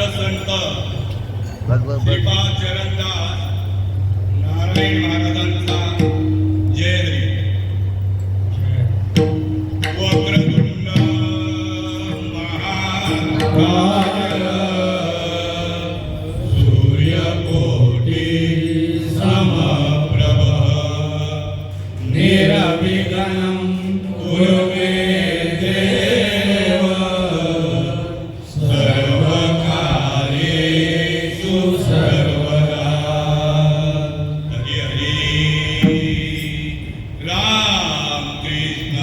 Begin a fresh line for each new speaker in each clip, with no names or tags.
संत श्रीपाद चरणदास नारायण महाराजांचा जय हरी. वक्रतुंड महाकाय सूर्यकोटि समप्रभ निर्विघ्नं कुरु मे देव सर्वकार्येषु सर्वदा. हरि हरि राम कृष्ण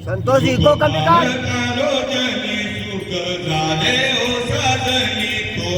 संतोष इको कमी कर.
सुख झाले ओ साधनी तो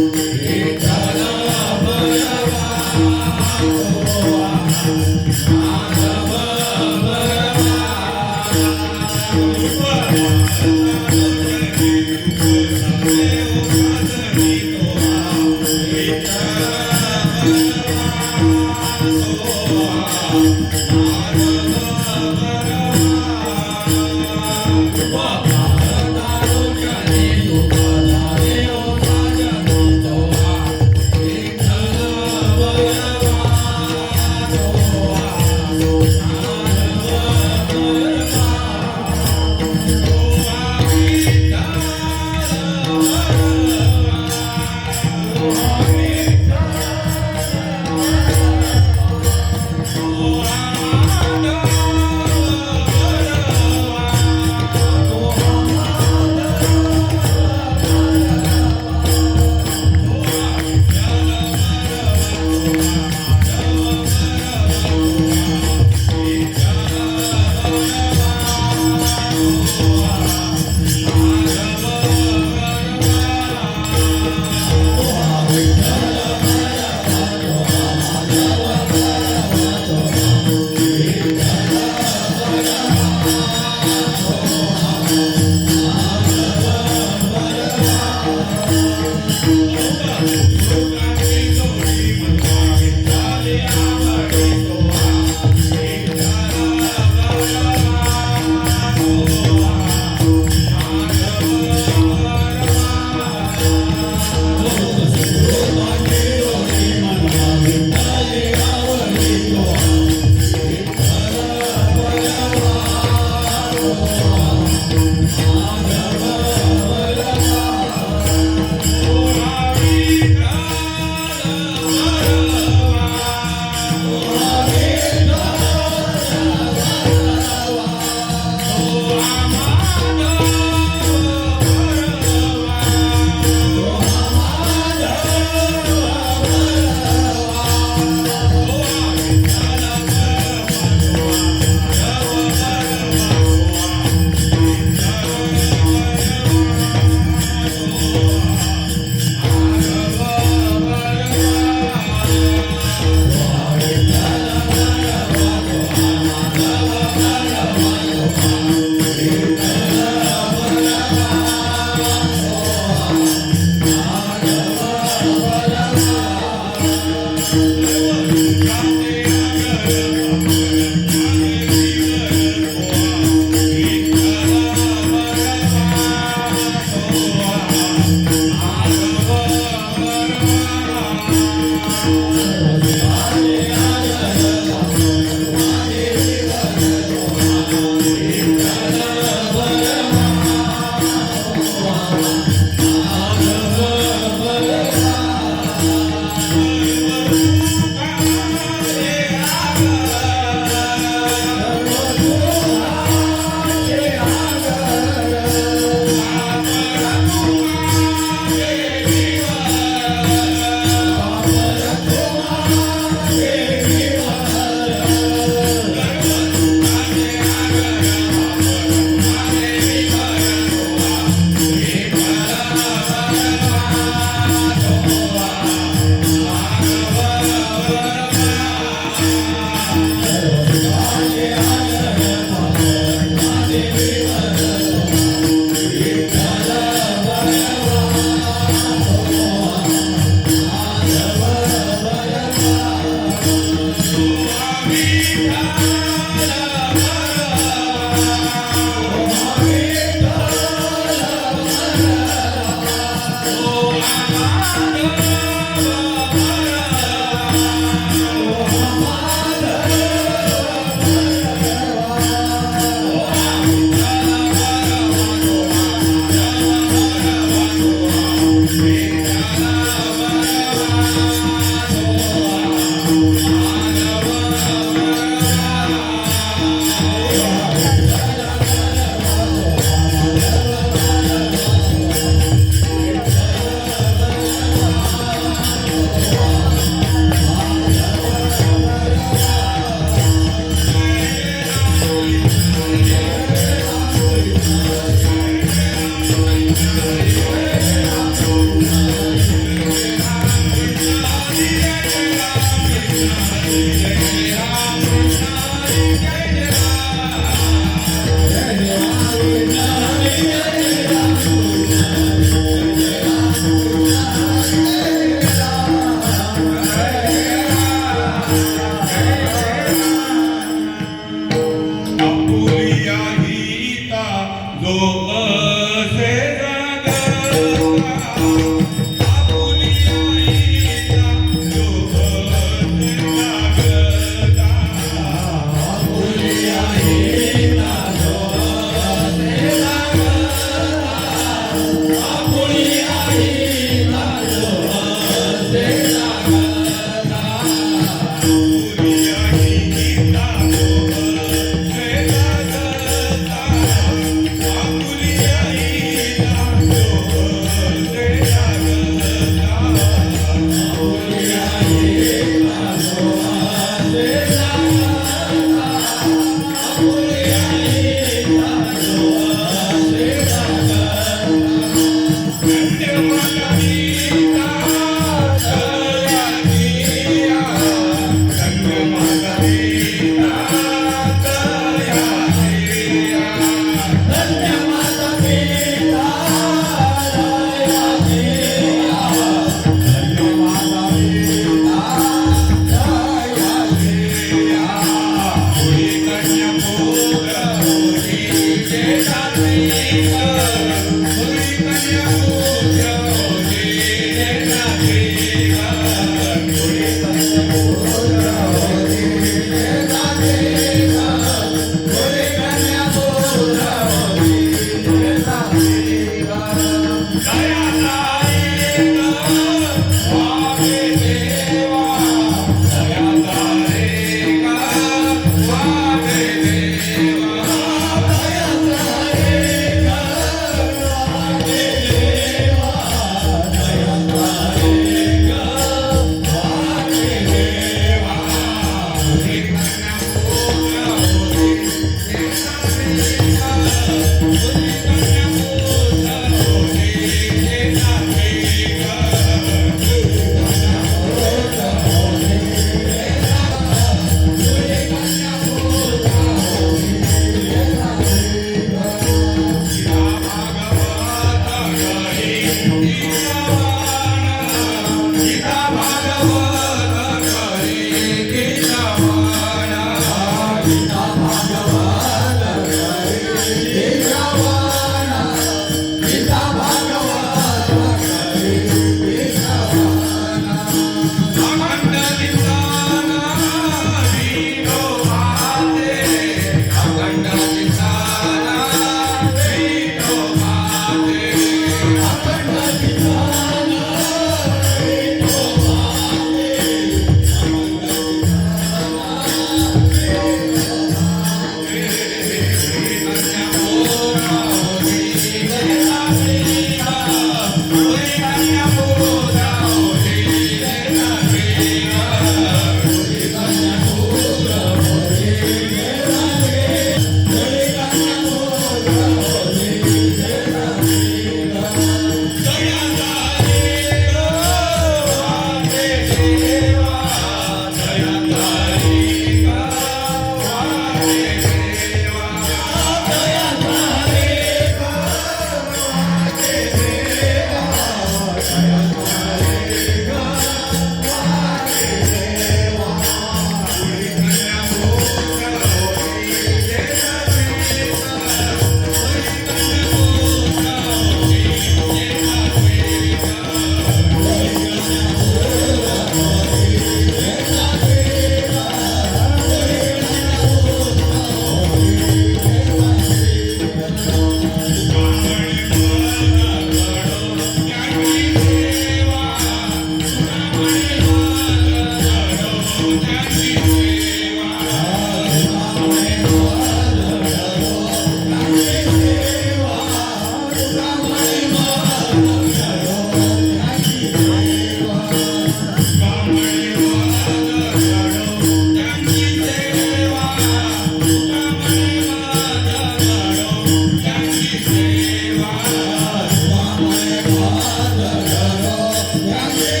Hare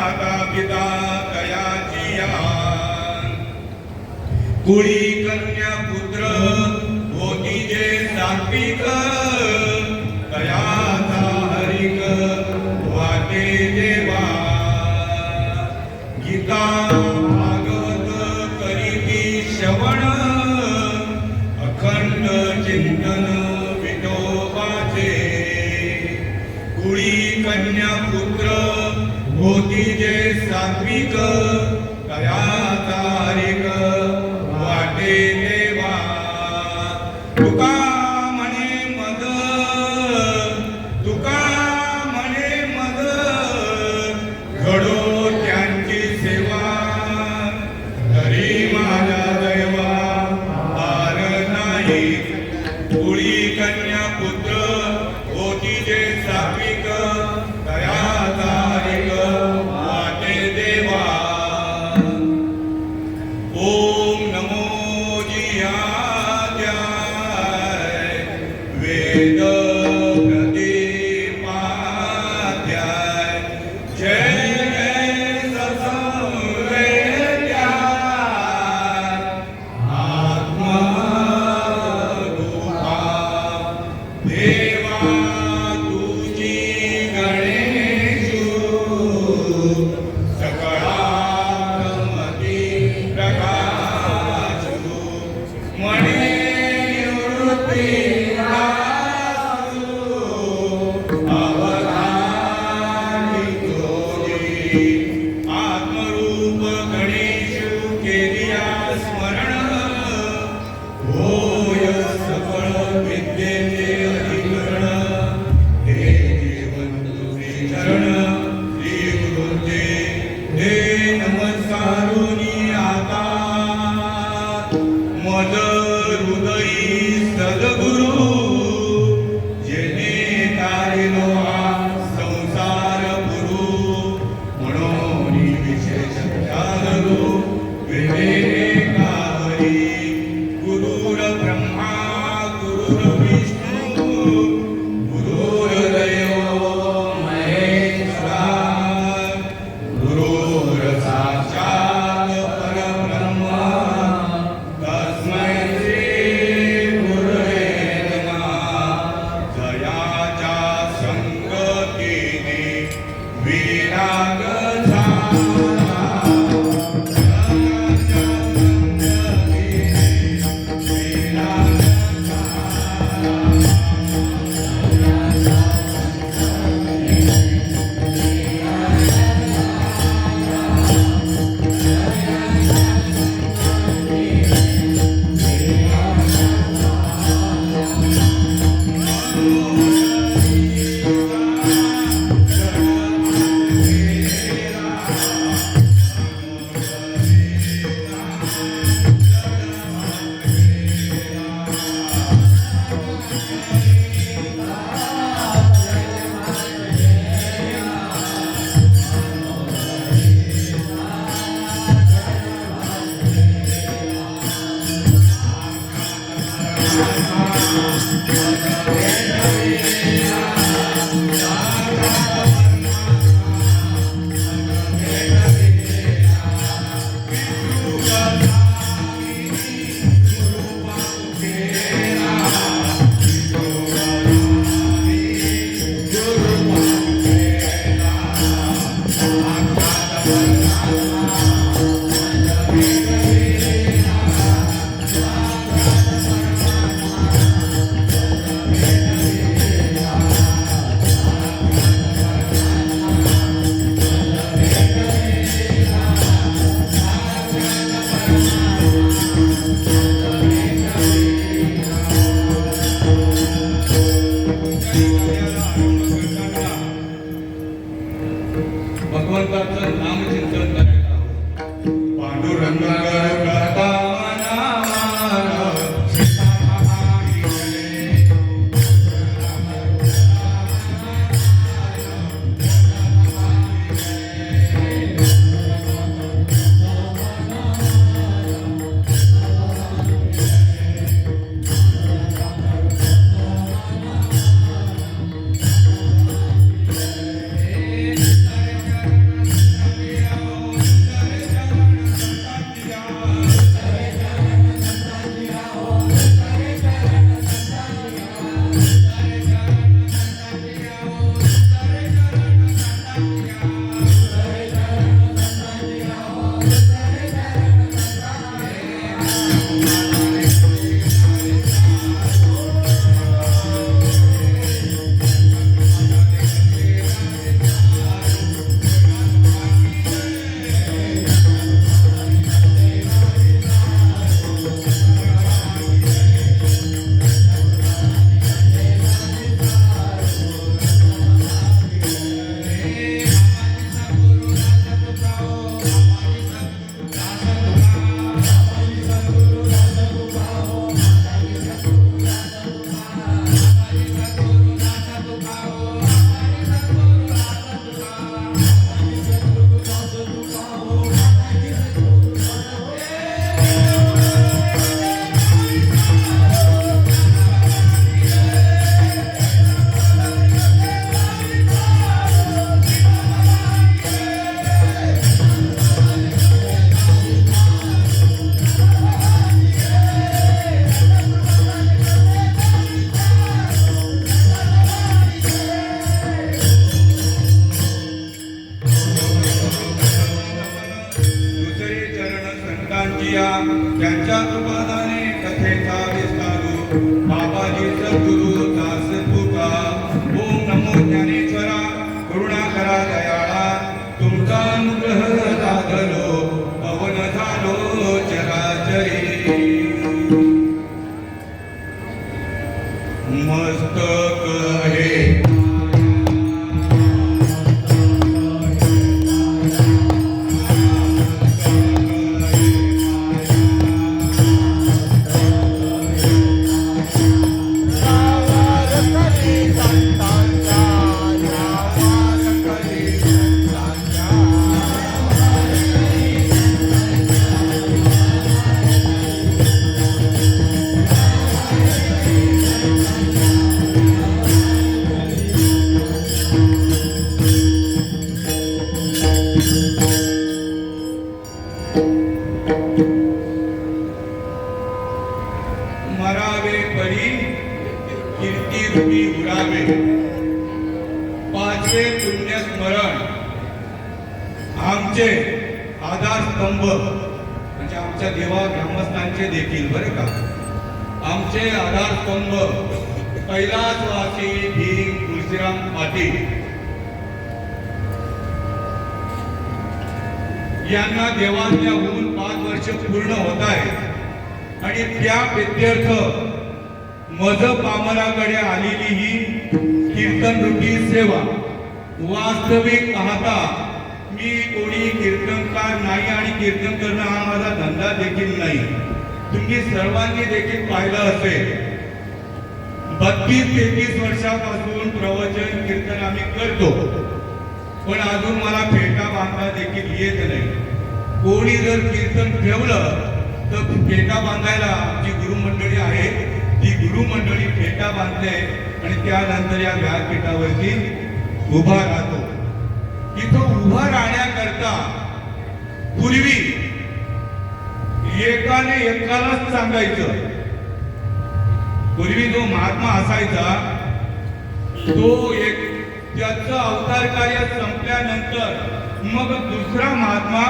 माता पिता तयाची कुळी कन्या पुत्र होती जे सात्विक तयाचा हरिक वाटे देवा गीता भागवत करीती श्रवण अखंड चिंतन विठोबाचे कुळी कन्या पुत्र होती जे सात्विक तयाचा हरिक वाटे देवा तुका म्हणे मद तुका म्हणे मद घडो त्यांची सेवा तरी माझ्या दैवा पार नाही कुळी कन्या पुत्र होती जे सात्विक तयाचा हरिक वाटे देवा ओम नमो जियाद्याय वेद प्रदीपाध्याय जय जय ससंवेद्याय आत्मा रूपा देवा तुझी गणेशु सकळात्मती प्रकाशु मणे निवृत्ती अवधानी तुझी आत्मरूप गणेशु केलिया स्मरण होय सकळ विद्येचे अधिकरण हे जीवन तुझे चरण श्री गुरुते हे नमस्कारुनी आता मद हृदयी सद्गुरु जेने तारिलो हा संसार गुरु म्हणून विशेष ख्यालरू विवेकावरी गुरुर ब्रह्मा गुरुर विष्णू गुरुर्दैव महेश्वरा गुरुर साक्षात् परब्रह्म तस्मै श्री गुरुवे नमः जयाच्या संगतीने विराग झाला जयाच्या संगतीने विराग भगवंताचं नामचिंतन करायला पांडुरंग करता किया त्यांच्या कृपादाने कथेचा विस्तारू बाबाजी सद्गुरु दास तुका ओम नमो ज्ञानेश्वरा करुणा करा दयाळा तुमचा अनुग्रह लाभलो पवन झालो चराचरी मस्तक हे मरावे परी कीर्ती रूपी उरावे पाचवे पुण्य स्मरण आमचे आधारस्तंभ म्हणजे आमच्या देवा ग्रामस्थांचे देखील बरं का आमचे आधारस्तंभ कैलासवासी भीम तुळशीराम पाटील यांना देवाज्ञाहून 5 वर्ष पूर्ण होत आहेत आणि त्या प्रित्यर्थ मज पामराकडे आलेली ही कीर्तन रूपी सेवा वास्तविक पाहता मी कोणी कीर्तनकार नाही आणि कीर्तन करणं हा माझा धंदा देखील नाही तुम्ही सर्वांनी देखील पाहिलं असेल 32-33 वर्षापासून प्रवचन कीर्तन आम्ही करतो पण अजून मला फेटा बांधता देखील येत नाही कोणी जर कीर्तन ठेवलं तर फेटा बांधायला जी गुरुमंडळी आहे ती गुरुमंडळी फेटा बांधते आणि त्यानंतर या व्यासपीठावरती उभा राहतो इथं उभा राहण्याकरता पूर्वी एकाने एकालाच सांगायचं पूर्वी जो महात्मा असायचा तो एक त्याचं अवतार कार्य संपल्यानंतर मग दुसरा महात्मा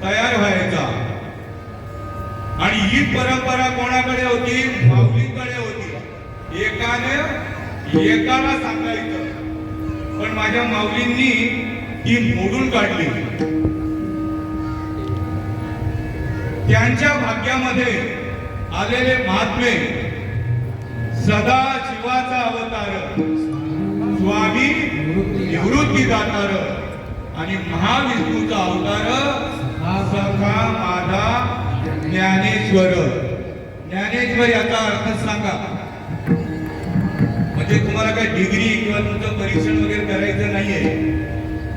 तयार व्हायचा आणि ही परंपरा कोणाकडे होती माऊलीकडे होती एकाला सांगायचं पण माझ्या माऊलींनी ती मोडून काढली त्यांच्या भाग्यामध्ये आलेले महात्मे सदा शिवाचा अवतार स्वामी निवृत्ती दातार आणि महाविष्णूचा अवतार सखा माझा ज्ञानेश्वर ज्ञानेश्वर याचा अर्थ सांगा म्हणजे तुम्हाला काही डिग्री किंवा तुमचं परीक्षण वगैरे करायचं नाहीये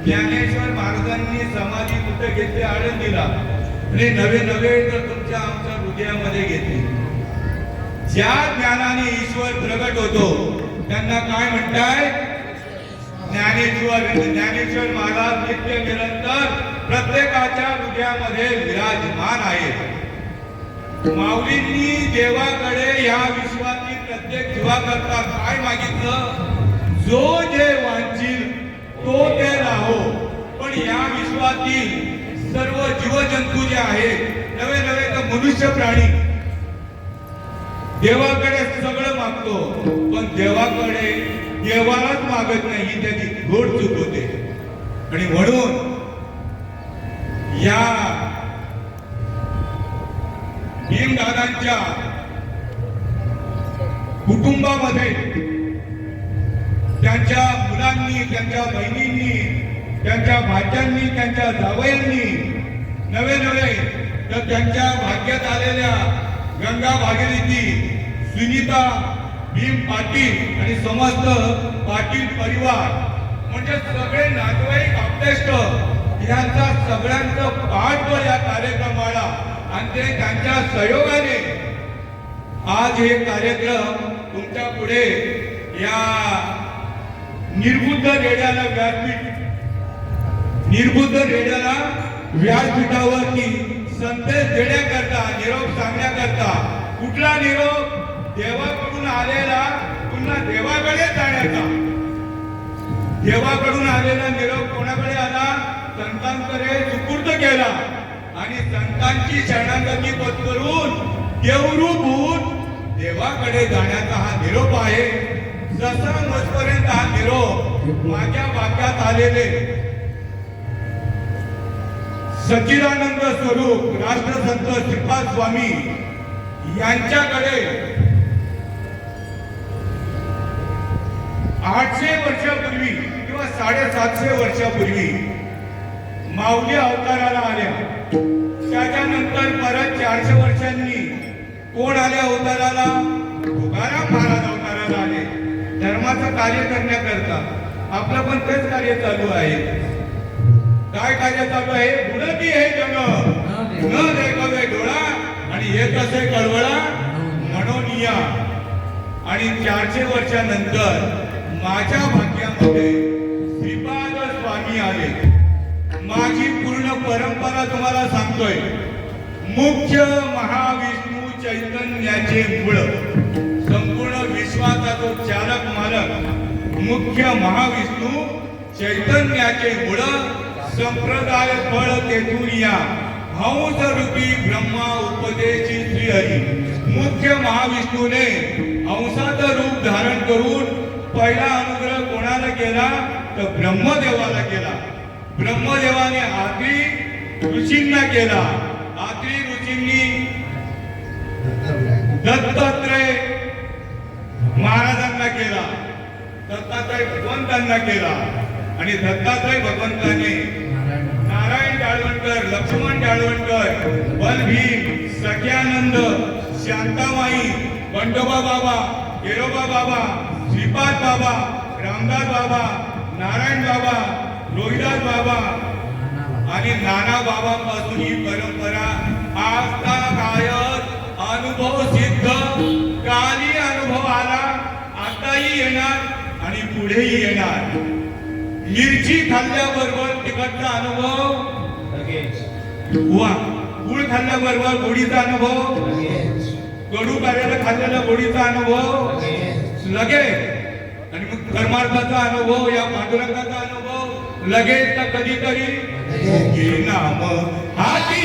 ज्ञानेश्वर महाराजांनी समाधी कुठे घेतली आळंदीला आणि नवे तर तुमच्या आमच्या हृदयामध्ये घेतले ज्या ज्ञानाने ईश्वर प्रगट होतो त्यांना काय म्हणताय ज्ञानेश्वर महाराज नित्य निरंतर प्रत्येकाच्या हृदयामध्ये विराजमान आहे माऊलींनी देवाकडे या विश्वातील प्रत्येक जीवाकरता काय मागितलं जो जे वांछील तो ते राहो पण या विश्वातील सर्व जीवजंतू जे आहेत नवे तर मनुष्य प्राणी देवाकडे सगळं मागतो पण देवालाच मागत नाही ही त्याची घोड चूक होते आणि म्हणून या भीमदादांच्या कुटुंबामध्ये त्यांच्या मुलांनी त्यांच्या बहिणींनी त्यांच्या भाच्यांनी त्यांच्या जावयांनी नवे तर त्यांच्या भाग्यात आलेल्या गंगा भागीरथी सुनीता भीम पाटील आणि समस्त पाटील परिवार म्हणजे सगळे नातेवाईक आपलेष्ट यांचा सगळ्यांचं पाठबळ या कार्यक्रमाला आणि ते त्यांच्या सहयोगाने आज हे कार्यक्रम तुमच्या पुढे या निर्बुद्ध रेड्याला व्यासपीठावरती संदेश देण्याकरता निरोप सांगण्याकरता कुठला निरोप देवाकडून आलेला पुन्हा देवाकडे जाण्याचा देवाकडून आलेला निरोप कोणाकडे आला संतांकडे सुपूर्द केला आणि संतांची शरणागती पत्करून देवरूप होऊन देवाकडे जाण्याचा हा निरोप आहे. जसा मजपर्यंत हा निरोप माझ्या वाक्यात आलेले सच्चिदानंद स्वरूप राष्ट्रसंत श्रीपाद स्वामी यांच्याकडे 800 वर्षापूर्वी किंवा 750 वर्षापूर्वी माऊली अवताराला आल्या. त्याच्यानंतर परत 400 वर्षांनी कोण आले अवताराला? तुकाराम महाराज अवताराला आले. धर्माचं कार्य करण्याकरता आपलं पण तेच कार्य चालू आहे. काय कार्य चालू आहे? गुणती हे जग न देखवे डोळा आणि येत असे कळवळा म्हणून या. आणि 400 वर्षानंतर माझ्या भाग्यामध्ये श्रीपाद स्वामी आले. माझी पूर्ण परंपरा तुम्हाला सांगतोय. मुख्य महाविष्णू चैतन्याचे मूळ, संपूर्ण विश्वाचा जो चालक मालक मुख्य महाविष्णू चैतन्याचे मूळ, संप्रदाय फळ तेथून या हंस रूपी ब्रह्मा उपदेशी श्रीहरी. मुख्य महाविष्णूने हंसाचं रूप धारण करून पहिला अनुग्रह कोणाला केला? तर ब्रह्मदेवाला केला. ब्रह्मदेवाने आत्री ऋषींना केला. आत्री ऋषींनी दत्तात्रय महाराजांना केला. दत्तात्रय भगवंतांना केला. आणि दत्तात्रय भगवंताने नारायण डाळवणकर, लक्ष्मण डाळवणकर, बलभीम, सख्यानंद, शांताबाई, बंडोबा बाबा, येरोबा बाबा, श्रीपाद बाबा, रामदास बाबा, नारायण बाबा, रोहिदास बाबा आणि नाना बाबांपासून ही परंपरा आजता गायत अनुभव सिद्ध. काली अनुभव आला, आताही येणार आणि पुढेही येणार. मिरची खाल्ल्याबरोबर तिखटचा अनुभव, गुळ खाल्ल्याबरोबर गोडीचा अनुभव, कडू कार्याला खाल्लेला गोडीचा अनुभव लगेच. आणि मग परमार्थाचा अनुभव, या पांडुरंगाचा अनुभव लगेच. तर कधीतरी नाम हाती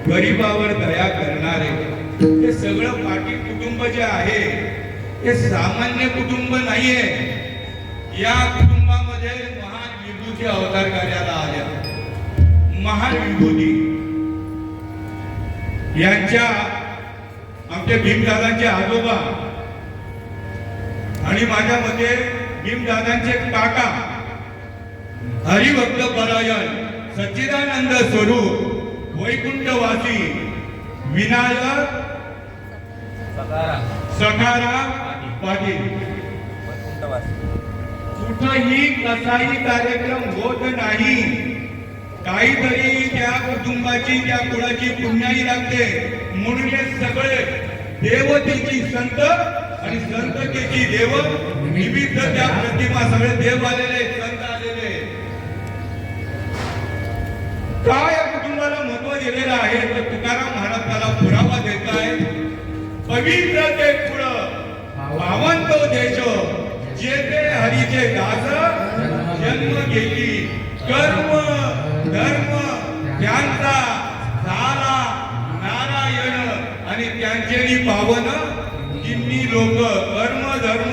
गरीबावर दया करणारे हे सगळं पाटील कुटुंब जे आहे हे सामान्य कुटुंब नाहीये. या कुटुंबामध्ये महान विभूती अवतार कार्याला आल्या. महान विभूती यांच्या आमच्या भीमदादांचे आजोबा आणि माझ्या मते भीमदादांचे काका हरिभक्त परायण सच्चिदानंद स्वरूप वैकुंठवासी विनायक सखाराम पाटील. कुठंही कसाही कार्यक्रम होत नाही, काहीतरी त्या कुटुंबाची त्या कुळाची पुण्याई लागते. म्हणून हे सगळे देवतेची संत आणि संततेची देव विविध त्या प्रतिमा, सगळे देव आलेले, संत आलेले. काय या कुटुंबाला महत्व दिलेलं आहे तर तुकाराम महाराज त्याला पुरावा देत आहे. पवित्र ते कुळ पावन तो देश, जेथे हरीचे दास जन्म घेतली. कर्म धर्म त्यांचा झाला नारायण आणि त्यांचे पावन. किन्नी लोक कर्म धर्म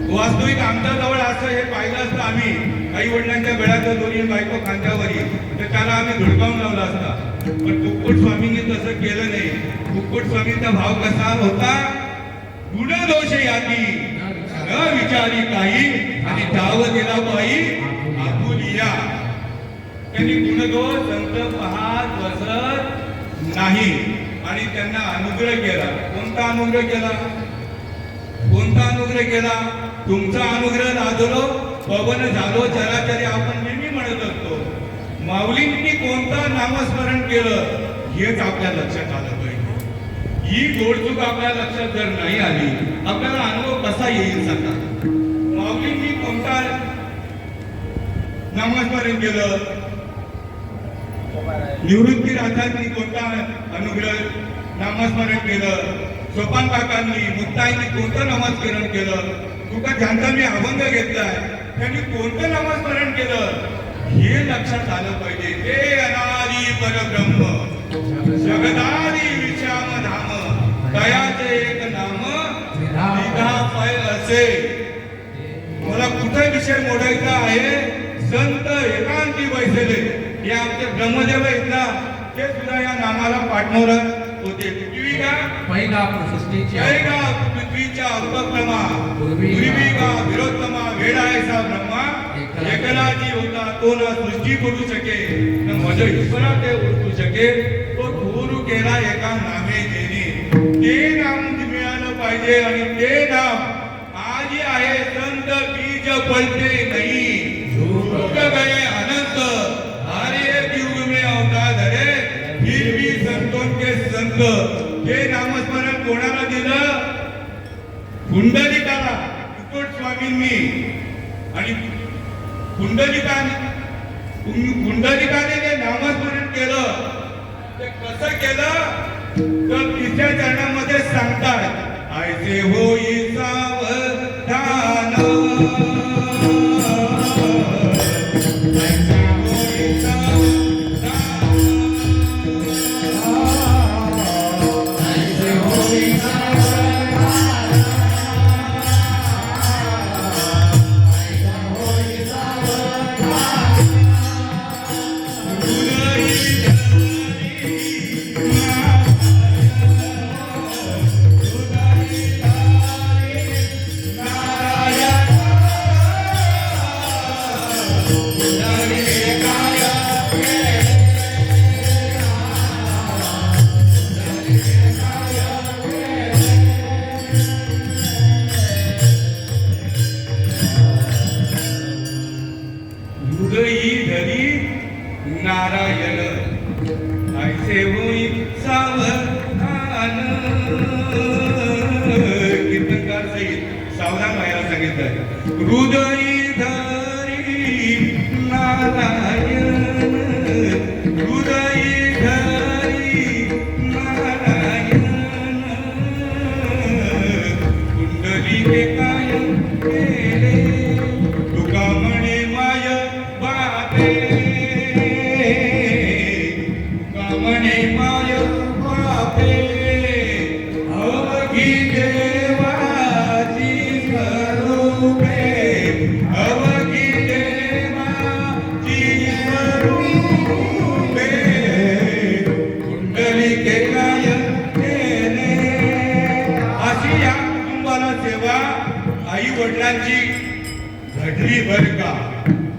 वास्तविक आमच्या जवळ असं हे पाहिलं असतं आम्ही आई वडिलांच्या गळ्याचं दोन्ही बायको खांद्यावरी तर त्याला आम्ही धुडकावून लावला असता. पण कुक्कुट स्वामींनी तसं केलं नाही. कुक्कुट स्वामींचा भाव कसा होता? गुणदोष याती न विचारी काही आणि ताव दिला बाई आपुलिया. त्यांनी गुणदोष संत पाहत बसत नाही आणि त्यांना अनुग्रह केला. कोणता अनुग्रह केला? कोणता अनुग्रह केला? तुमचा अनुग्रह लादलो पवन झालो चराचरी आपण नेहमी म्हणत असतो. माऊलींनी कोणता नामस्मरण केलं हेच आपल्या लक्षात आलं पाहिजे. ही गोडचूक आपल्या लक्षात जर नाही आली आपल्याला अनुभव कसा येईल सांगा. माऊलींनी कोणता नामस्मरण केलं? निवृत्ती राजांनी कोणता अनुग्रह नामस्मरण केलं? सोपान काकांनी मुक्ताईंनी कोणतं नामस्मरण केलं? तुका ज्यांचा मी अभंग घेतलाय त्यांनी कोणतं नामस्मरण केलं हे लक्षात आलं पाहिजे. ते अनादि परब्रह्म जगदादि विश्राम धाम दयाचे एक नाम विधा पय असे. मला कुठे विषय मोडायचा आहे? संत एकांती बैसले हे आमचे ब्रह्मदेव आहेत ना ते सुद्धा या नामाला पाठमोर होते. पृथ्वी का
पहिला सृष्टीची
जयगा पृथ्वीच्या उपक्रमा पूर्वी का विरोधमा वेडायचा ब्रह्मा एकलाची होता तो न सृष्टी करू शके न मज ईश्वरा ते ओळखू शके. तो गुरु केला एका नामे देणे. ते नाम मिळालं पाहिजे आणि ते नाम आजी आहे संत बीज पलते नाही झुक गए अनंत आर्य युग में अवतार धरे फिर भी संतों के संत. हे नामस्मरण कोणाला दिलं? पुंडलिकाला. कुक्कुट स्वामींनी. आणि पुंडलिकाने जे नामस्मरण केलं ते कसं केलं तर तिच्या चरणामध्ये सांगतात ऐसे होई सावधान ऐसे होई सावधान ऐसे होई नारायण ऐसे होई सावधान. कीर्तनकार सहित सावधान व्हायला सांगितलं. हृदयी धरी नारायण हृदयी धरी नारायण कुंडलिके काय केले तुका म्हणे माय बापे मने माय बापे अवघी देवाची स्वरूपे अवघी देवाची स्वरूपे कुंडलिके काय केले. अशी या कुटुंबाला सेवा आई वडिलांची घडली बर का.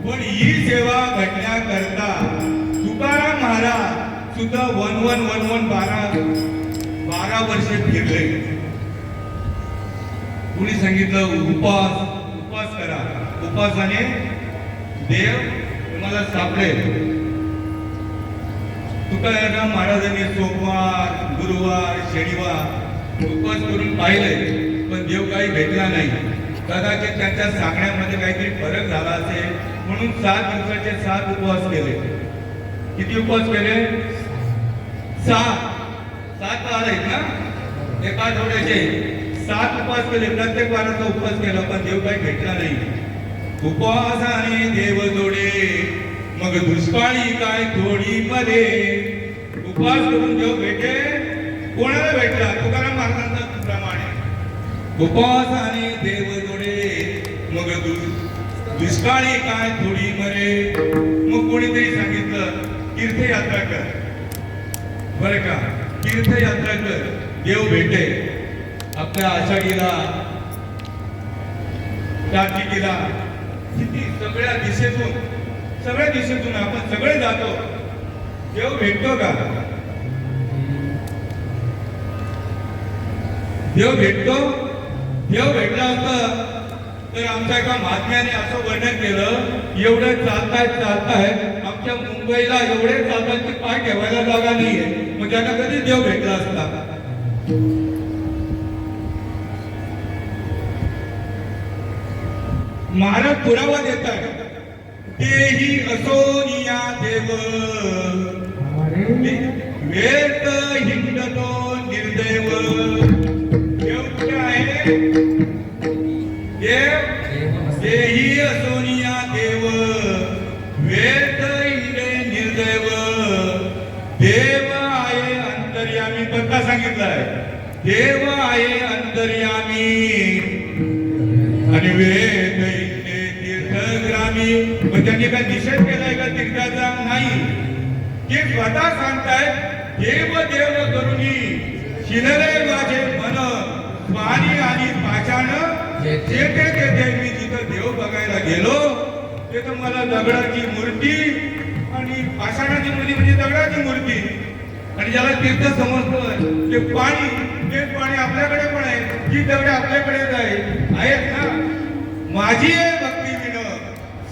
पण ही सेवा घडण्याकरता तुकाराम महाराज सुद्धा 12 वर्ष फिरले. कुणी सांगितलं उपास करा. उपासाने देव तुम्हाला सापडेल. तुकाराम महाराजांनी सोमवार गुरुवार शनिवार उपास करून पाहिले पण देव काही भेटला नाही. कदाचित त्यांच्या सांगण्यामध्ये काहीतरी फरक झाला असेल म्हणून 7 दिवसाचे 7 उपवास केले. किती उपवास केले? 7 वार आहेत ना एका आठवड्याचे 7 उपवास केले. प्रत्येक वाराचा उपवास केला पण देव काही भेटला नाही. उपवासाने देव जोडे मग दुष्काळी काय थोडी मध्ये. उपवास करून देव भेटे. कोणाला भेटला? तुकाराम महाराजांच्या प्रमाणे उपवासाने देव जोडे मग दुष्काळी काय थोडी मरे. मग कोणीतरी सांगितलं तीर्थयात्रा कर. बरं का, तीर्थयात्रा कर, देव भेटे. आपल्या आषाढीला, कार्तिकीला किती सगळ्या दिशेतून आपण सगळे जातो. देव भेटतो का? देव भेटतो. देव भेटला असता तर आमच्या एका महात्म्याने असं वर्णन केलं, एवढे चालताय आमच्या मुंबईला एवढे चालतात की पाय ठेवायला जागा नाहीये. मग त्यांना कधी देव भेटला असता? महाराज पुरावा देत आहे, तेही असोनिया देव वेद हिंडतो निर्देव. देव कुठे आहे? देव तेही असोनिया देव वेद हिंडे निर्देव. देव आहे अंतर्यामी. बद्दा सांगितलंय, देव आहे अंतर्यामी आणि वेद हिंडे तीर्थग्रामी. पण त्यांनी काय निषेध केलाय का तीर्थाचा? नाही. ते स्वतः सांगतायत, देव देव करुणी शिनले माझे मन पाणी आणि पाषाण जेथे मी जिथं देव बघायला गेलो तिथं मला दगडाची मूर्ती आणि पाषाणाची मूर्ती म्हणजे दगडाची मूर्ती आणि ज्याला तीर्थ समजतं ते पाणी आपल्याकडे पण आहे. जी दगड आपल्याकडेच आहेत ना. माझी आहे भक्ती विन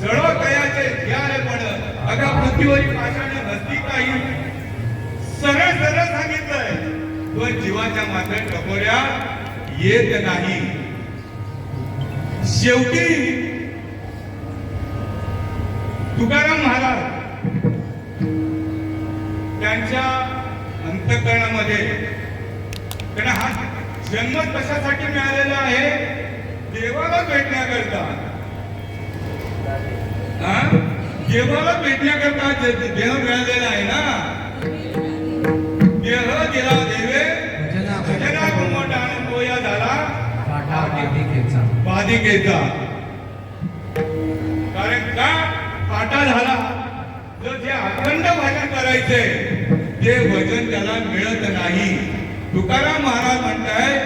जळो तयाचे ज्ञान पण अगा पृथ्वीवरील पाषाण नसती काही. सरळ सांगितलंय, पण जीवाच्या मात्र टपोऱ्या येत नाही. शेवटी तुकाराम महाराज त्यांच्या अंतःकरणामध्ये त्यांना हा जन्म कशासाठी मिळालेला आहे? देवाला भेटण्याकरता. देवाला भेटण्याकरता देह मिळालेला आहे ना. देह दिला देवे भजना घुमटान पोया झाला बाधिकेचा. कारण का पाटा झाला तर जे अखंड भजन करायचे ते भजन त्याला मिळत नाही. तुकाराम महाराज म्हणताय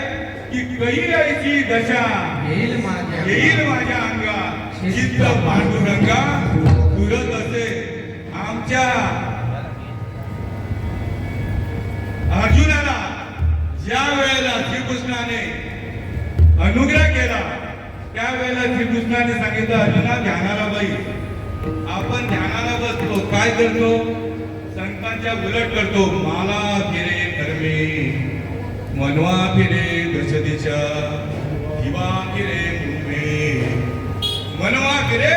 की कही ऐसी दशा येईल माझ्या अंगा चित्त पांडुरंगा तुरत असे. आमच्या अर्जुनाला ज्या वेळेला श्रीकृष्णाने अनुग्रह केला त्यावेळेला श्रीकृष्णाने सांगितलं, अर्जुना ध्यानाला बैस. आपण ध्यानाला बसतो, काय करतो? संतांच्या उलट करतो. माला फिरे कर्मे मनवा फिरे दश दिशा दिवा फिरे मुंबई मनवा फिरे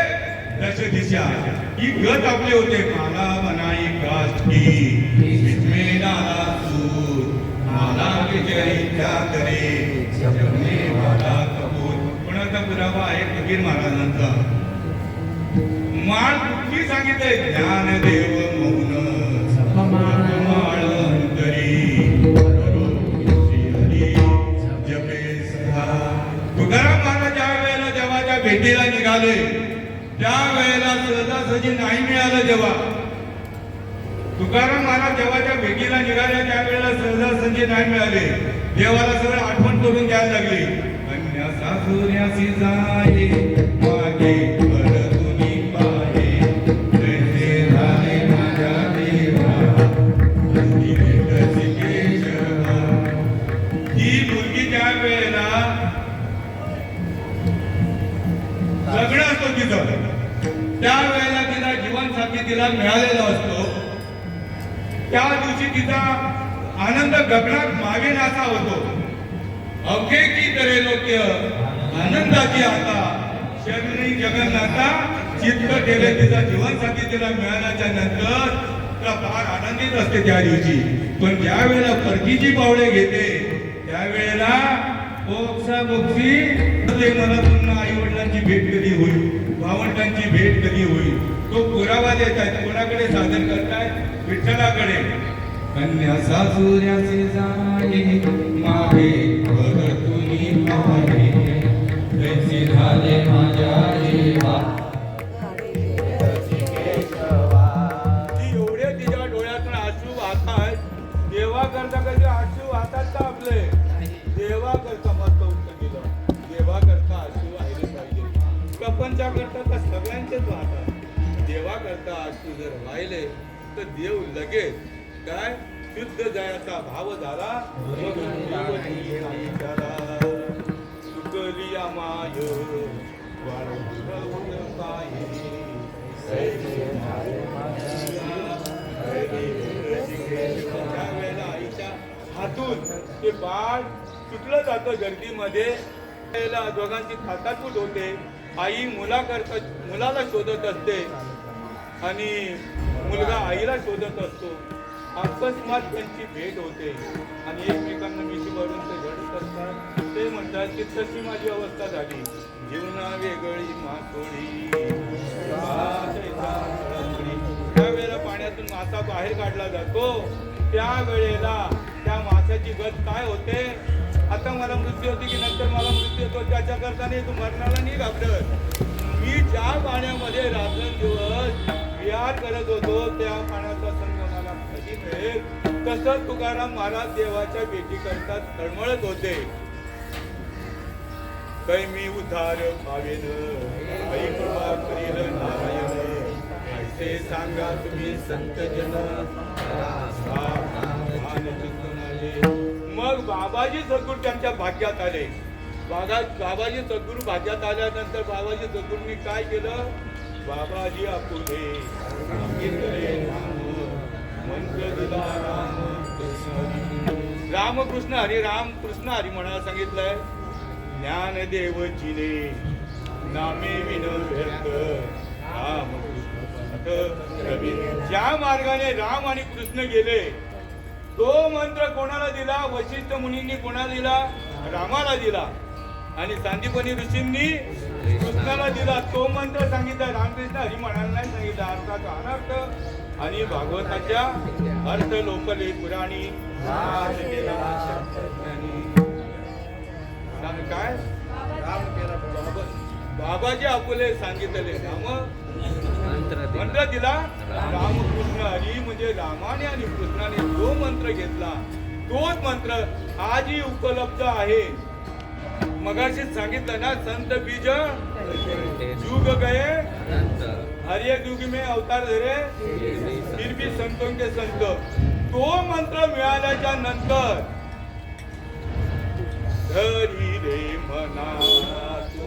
दश दिशा. ही गत आपले होते. माला बनाई काष्टी विस्मे नाला सूर माला विजयीच्या करे जगणे वाला कपूर. कोणाचा पुरावा आहे? कबीर महाराजांचा. माळ कुठली सांगितलंय? ज्ञानदेव मौन माळ अंतरी श्री हरी जपे सदा. तुकाराम महाराज ज्या वेळेला देवाच्या भेटीला निघाले त्या वेळेला सहजासहजी नाही मिळालं. जेव्हा तुकाराम महाराज देवाच्या भेटीला निघाले त्यावेळेला सहजासहजी नाही मिळाले. देवाला सगळं आठवण करून द्यायला लागली. कन्या सासुऱ्यासी जाये मागे परतुनी पाहे तैसे झाले माझ्या देवा अंती भेटसी केशवा. ही मुलगी त्या वेळेला सगळं असतो तिथं. त्यावेळेला तिला जीवनसाथी तिला मिळालेला असतो. त्या दिवशी तिचा आनंद गगनात मावेन असा होतो. अवघे की करे लोक आनंदाची आता शरणी जगन्नाथा चित्त केले. तिचा जीवनसाथी तिला मिळाल्याच्या नंतर तिला फार आनंदित असते त्या दिवशी. पण ज्या वेळेला परकीची पावले घेते त्यावेळेला बोक्सा बोक्सी मला पुन्हा आई वडिलांची भेट कधी होईल, भावंडांची भेट कधी होईल, तो पुरावा देत आहेत. कोणाकडे सादर करतायत? विठ्ठलाकडे. कन्या सासुऱ्यासी जाये मागे परतुनी पाहे तैसे झाले माझ्या प्रपंचाकरता तर सगळ्यांचेच वाहतात. देवा करता आज तू जर वाहिले तर देव लगेच काय शुद्ध जयाचा भाव झाला. सुकलिया माय वेळेला आईच्या हातून ते बाळ सुटलं जातं गर्दीमध्ये. त्याला दोघांची थाटातूट होते. आई मुलाला शोधत असते आणि मुलगा आईला शोधत असतो. अकस्मात त्यांची भेट होते आणि एकमेकांना मिठी मारून ते झडत असतात. ते म्हणतात की तशी माझी अवस्था झाली. जीवना वेगळी मासोळी. त्यावेळेला पाण्यातून मासा बाहेर काढला जातो. त्यावेळेला त्या माशाची गत काय होते. आता मला मृत्यू होती की नंतर मला मृत्यू होतो त्याच्या करता नाही. तू मरणाला नाही घाबरत. मी ज्या पाण्यामध्ये रात्रंदिवस विहार करत होतो त्या पाण्याचा संग मला कधी मिळेल. तसं तुकाराम महाराज देवाच्या भेटी करतात तळमळत होते. कै मी उद्धार पावेन कै कृपा करील नारायण. ऐसे सांगा तुम्ही संत जन. मग बाबाजी सद्गुरू त्यांच्या भाग्यात आले. बाबाजी सद्गुरू भाग्यात आल्यानंतर बाबाजी सद्गुरूंनी काय केलं. बाबाजी आपुले मंत्र दिला रामकृष्ण हरी रामकृष्ण हरी म्हणायला सांगितलंय. ज्ञानदेवजीने नामे विन व्यर्थ ज्या मार्गाने राम आणि कृष्ण गेले तो मंत्र कोणाला दिला. वशिष्ठ मुनींनी कोणाला दिला. रामाला दिला. आणि सांदीपनी ऋषींनी कृष्णाला दिला. तो मंत्र सांगितला. रामकृष्ण हरी म्हणायला नाही सांगितला. अर्थाचा अनर्थ आणि भागवताच्या अर्थ लोकले पुराणी काय बाबाजी आपुले सांगितले. मंत्र दिला. रामकृष्ण हरी म्हणजे रामाने आणि कृष्णाने जो मंत्र घेतला तोच मंत्र आजही उपलब्ध आहे. मगाशीच सांगितलं ना संत बीज युग गए हर एक युग में अवतार धरे फिर भी संतों के संत. तो मंत्र मिळाल्याच्या नंतर धरी रे मना तू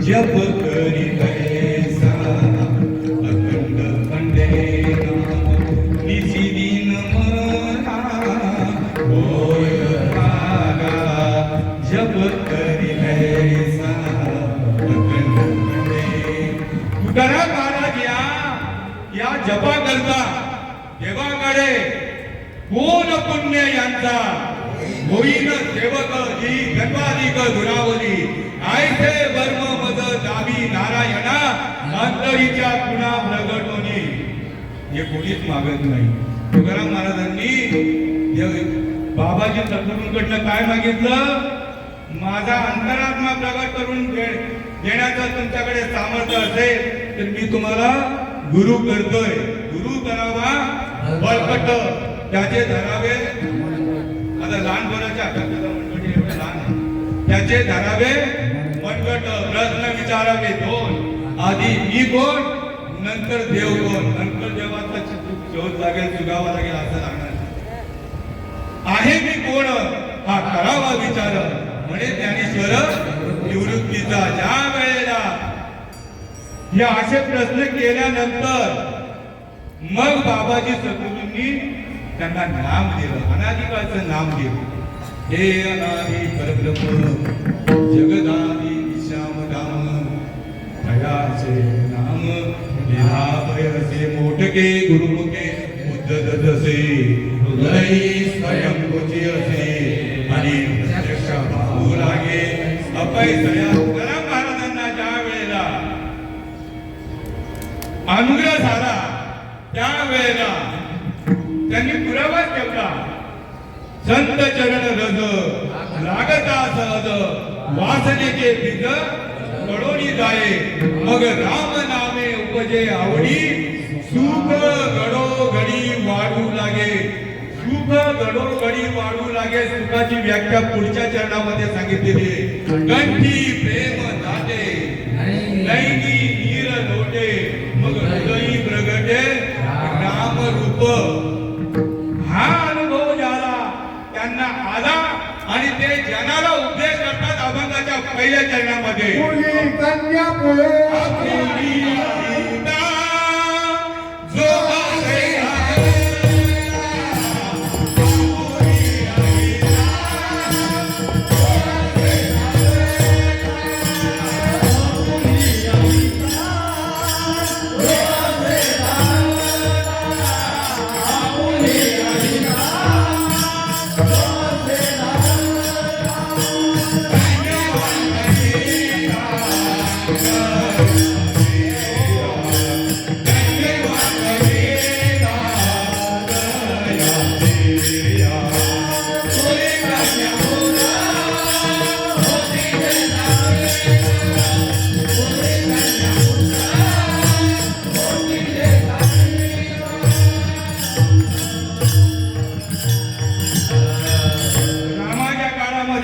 जप करी कैसा अखंड खंडे निसी दिन मना होय रागा. जप करी कैसा अखंड खंडे. तुकाराम महाराज या जपा करता देवाकडे कोण पुण्य यांचा होईन सेवक ही गणवाधिक दुरावली. ऐसे वर्म मद दावी नारायणा अंतरीच्या पुन्हा प्रगटोनी. हे कोणीच मागत नाही. तुकाराम महाराजांनी बाबाजी सद्गुरूंकडनं काय मागितलं. माझा अंतरात्मा प्रगट करून देण्याचं तुमच्याकडे सामर्थ्य असेल तर मी तुम्हाला गुरु करतोय. गुरु करावा बळकट त्याचे धरावे. आता लहानपणाच्या मनगटी एवढे लहान त्याचे धरावे मनगट. प्रश्न विचारावे दोन आधी मी कोण नंतर देव कोण, नंतर देवाचा शोध लागेल, चुकावा लागेल असं लागणार आहे. मी कोण हा करावा विचार म्हणे ज्ञानेश्वर निवृत्तीचा. ज्या वेळेला हे असे प्रश्न केल्यानंतर मग बाबाजी सद्गुरूंनी त्यांना नाम दिलं, अनादिकाळचं नाम दिलं. हे अनादि परब्रह्म जगदादि श्यामधाम भयाचे नाम निराभयसे मोठके गुरुमुखे उद्धत जसे हृदयी स्वयंभूची असे आणि प्रत्यक्ष भाऊ लागे अपयसया. तुकाराम महाराजांना ज्या वेळेला अनुग्रह झाला त्यावेळेला त्यांनी पुरावा ठेवला. संत चरण रज लागता सहज वासनेचे बीज गडोनी जाये मग राम नामे उपजे आवडी सुख गडो घडी वाढू लागे. सुख गडो घडी वाढू लागे. सुखाची व्याख्या पुढच्या चरणामध्ये सांगितलेली आहे. कंठी प्रेम दाते नैनी नीर लोटे मग हृदयी प्रगटे राम रूप. हा अनुभव झाला त्यांना आला आणि ते जनाला उपदेश करतात अभंगाच्या पहिल्या चरणामध्ये.
मुली कन्या पुढे
आपुली सीता जो आहे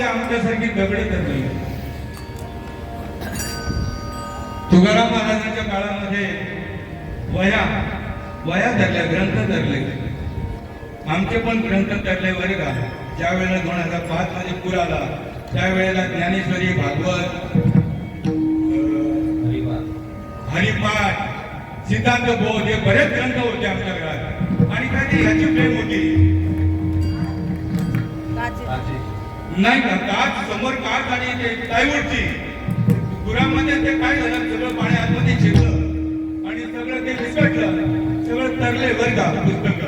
आमच्यासारखी दगड धरली. तुकाराम महाराजांच्या काळामध्ये वया धरल्या, ग्रंथ धरले. आमचे पण ग्रंथ धरले बरे का. ज्या वेळेला 2005 मध्ये पूर आला त्यावेळेला ज्ञानेश्वरी, भागवत, हरिपाठ, सिद्धांत बोध हे बरेच ग्रंथ होते आमच्या घरात. आणि काय ते ह्याची प्रेम होती नाही का. काच समोर काच आणि प्लायवूडची पुरामध्ये ते काय झालं, सगळं पाणी आतमध्ये शिरलं आणि सगळं ते विस्कटलं, सगळं तरले बर का पुस्तक.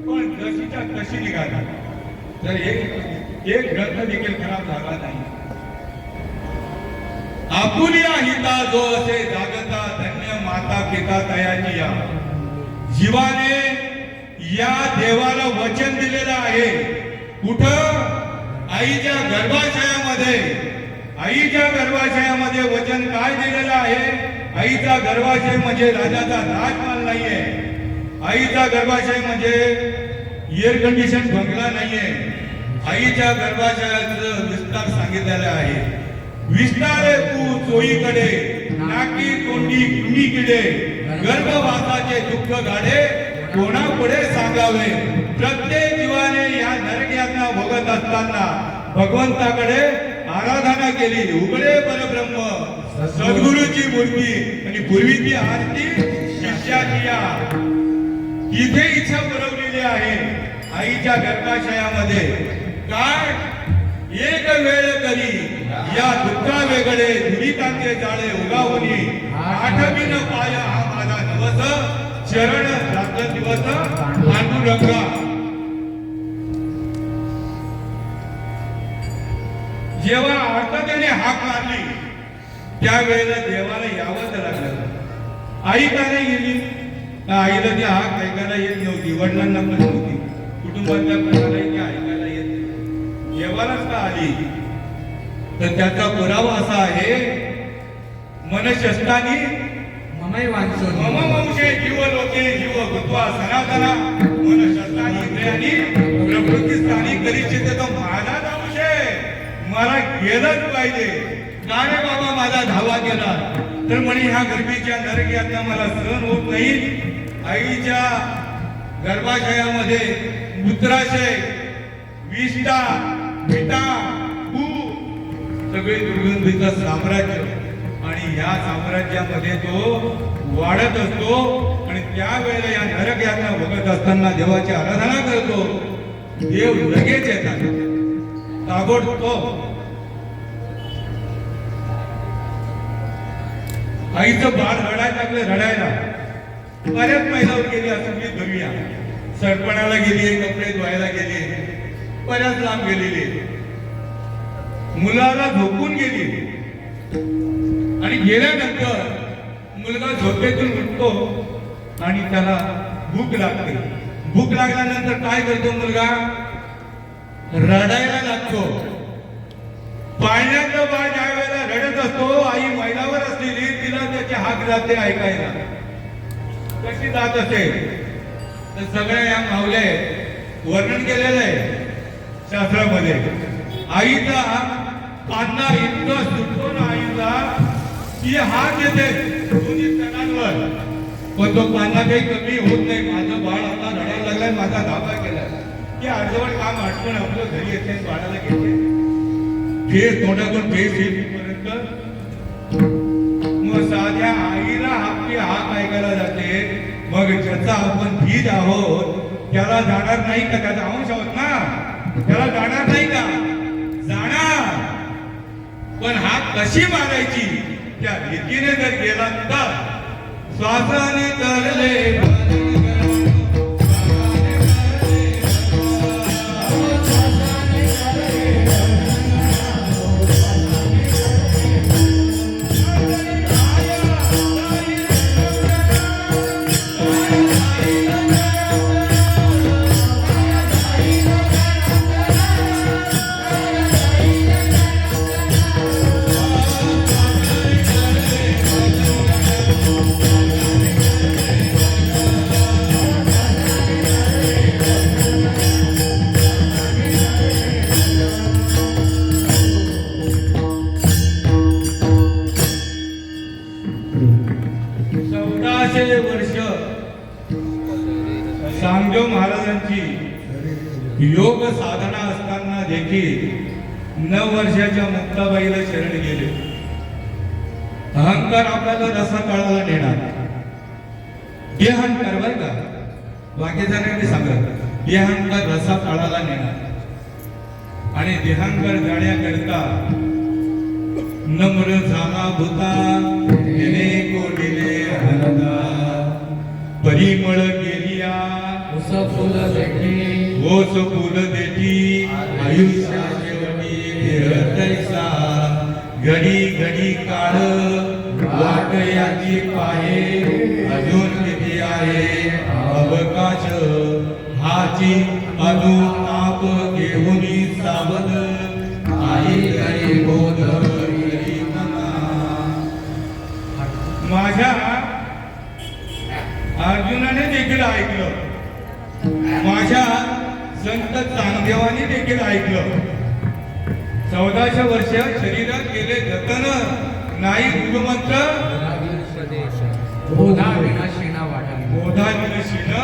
पण जशीच्या तशी निघाली. तर एक ग्रंथ देखील खराब झाला नाही. आपुलिया हिता जो असे जागता धन्य माता पिता तयाची या. जीवाने या देवाला वचन दिलेलं आहे. कुठं? आईच्या गर्भाशयामध्ये. आईच्या गर्भाशयामध्ये वचन काय दिलेलं आहे? आईचा गर्भाशय म्हणजे राजाचा राजमहाल नाहीये. आईचा गर्भाशय म्हणजे एअर कंडिशन बंगला नाहीये. आईच्या गर्भाशयाचं विस्तार सांगितलेला आहे. विस्तारे तू चोईकडे नाकी तोंडी कुणीकडे गर्भवासाचे दुःख गाडे कोणापुढे सांगावे. प्रत्येक जीवाने या नरकयातना भोगत असताना भगवंताकडे आराधना केली. उघडे परब्रह्म सद्गुरूची मूर्ती आणि पूर्वीची आरती शिष्याची या. इथे इच्छा पुरवलेली आहे आईच्या गर्भाशयामध्ये. काय एक वेळ करी या दुःखा वेगळे दुरितांचे जाळे उगावणी आठवीन पाय हा माझा दिवस चरण रात्र दिवस पांडुरंगा. जेव्हा आर्ततेने हाक मारली त्यावेळेला देवाला यावंच लागलं. आई का नाही गेली? आईला ती हाक ऐकायला येत नव्हती, वडिलांना पण नव्हती, कुटुंबातल्या कोणालाही ती ऐकायला येत नव्हती. देवालाच का आली? तर त्याचा पुरावा असा आहे, मनशस्तानी मम वंशे जीव लोके जीव भूत्वा सनातना मनशस्तानी इंद्रियानी प्रकृती स्थानी करीचे तो माझाच अंश आहे. मला गेलंच पाहिजे. का रे बाबा माझा धावा केला तर म्हणे ह्या गर्भीच्या नरक यातना मला सहन होत नाही. आईच्या गर्भाशयामध्ये मूत्राशय, विष्ठा, पिता, भू सगळे दुर्गंधीचं साम्राज्य आणि या साम्राज्यामध्ये तो वाढत असतो आणि त्यावेळेला या नरक यातना बघत असताना देवाची आराधना करतो. देव लगेच येतात ताबडतोब. आईचं बाळ रडायला लागलं, रडायला बऱ्याच महिलावर गेली असं मी धरूया. सरपणाला गेली, कपडे धुवायला गेली, बऱ्याच लांब गेलेली, मुलाला झोपून गेली आणि गेल्यानंतर मुलगा झोपेतून उठतो आणि त्याला भूक लागते. भूक लागल्यानंतर काय करतो मुलगा? रडायला लागतो. पाळण्यातलं बाळ ज्या वेळेला रडत असतो, आई मैलावर असलेली तिला त्याची हाक जाते ऐकायला. कशी जात असेल तर सगळ्या या मावले वर्णन केलेलं आहे शास्त्रामध्ये. आईचा कान्हा इतकं सुटतो ना आईचा की हात येते दोन्ही स्तनांवर, पण तो कान्हा काही कमी होत नाही. माझं बाळ आता रडायला लागलाय, माझा धाबा केलाय की अर्धवट काम आठवण आपलं घरी येते, बाळाला घेते, फेस तोंडातून फेस येईपर्यंत मग साध्या आईला आपली हाक ऐकायला जाते. मग ज्याचा आपण भीज आहोत त्याला जाणार नाही का? त्याचा अंश आहोत ना, त्याला जाणार नाही का? जाणार. पण हाक कशी मारायची त्या रीतीने जर गेला तर श्वासाने करले सांगदेव महाराजांची योग साधना असताना देखील 9 वर्षाच्या मुक्ताबाईला शरण गेले. अहंकार आपल्याला रसा काढायला नेणार, देहांकार बर का, बाकीच्यांनी सांगत देहांकार रसा काढायला नेणार आणि देहांकार जाण्याकरता नम्र झाला भूता दिले कोडिले हरदा परिमळ गेलिया
फुल देठी
ओस फुल देठी आयुष्या शेवटी फिरतैसा घडी घडी काढ वाट याची पाहे अजून किती आहे अवकाश हाची अनुताप घेऊनी सावध आई करी बोध करी मना. माझ्या अर्जुनाने देखील ऐकलं, माझ्या संत चांगदेवाने देखील ऐकलं. 1400 वर्ष शरीरात गेले जतन नाही गुरुमंत्र
बोधा विनाशिना वाढली.
बोधा विनाशिना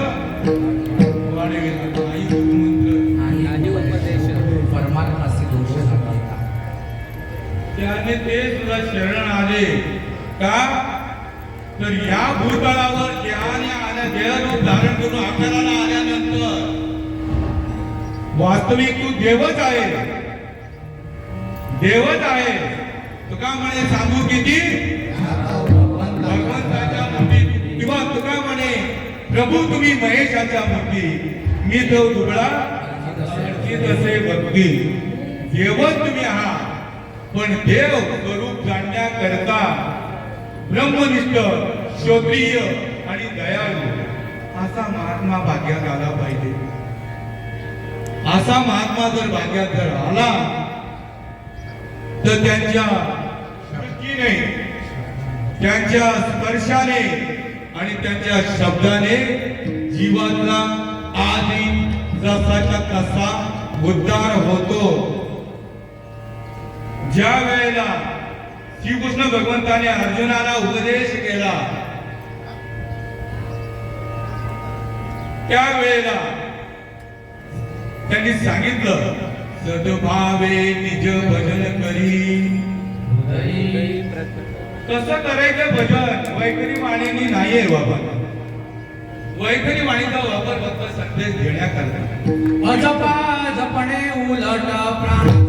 वाढली नाही गुरुमंत्र
आणि उपदेश परमार्थासी दोष लागला.
त्याने ते तुला शरण आले का? तर या भूतलावर ज्ञान देहरूप धारण करून आपल्याला आल्यानंतर वास्तविक तू देवच आहे, देवच आहे. तुका म्हणे सांगू किती भगवंताच्या मूर्ती, किंवा तुका म्हणे प्रभू तुम्ही महेशाच्या मूर्ती, मी तो दुबळा असे भक्ती. देवच तुम्ही आहात, पण देव स्वरूप जाणण्याकरता ब्रह्मनिष्ठ, क्षत्रिय आणि दयाळू असा महात्मा भाग्यात आला पाहिजे. असा महात्मा जर भाग्यात जर आला तर त्यांच्या शक्तीने, त्यांच्या स्पर्शाने आणि त्यांच्या शब्दाने जीवातला आधी जसाच्या तसा उद्धार होतो. ज्या वेळेला श्रीकृष्ण भगवंताने अर्जुनाला उपदेश केला त्यावेळेला त्यांनी सांगितलं सद्भावे निज भजन करी. कसं करायचं भजन वैखरी वाणीनी नाहीये बाबा. वैखरी वाणीचा वापर फक्त संदेश देण्याकरता.
अजपा जपणे उलट प्राण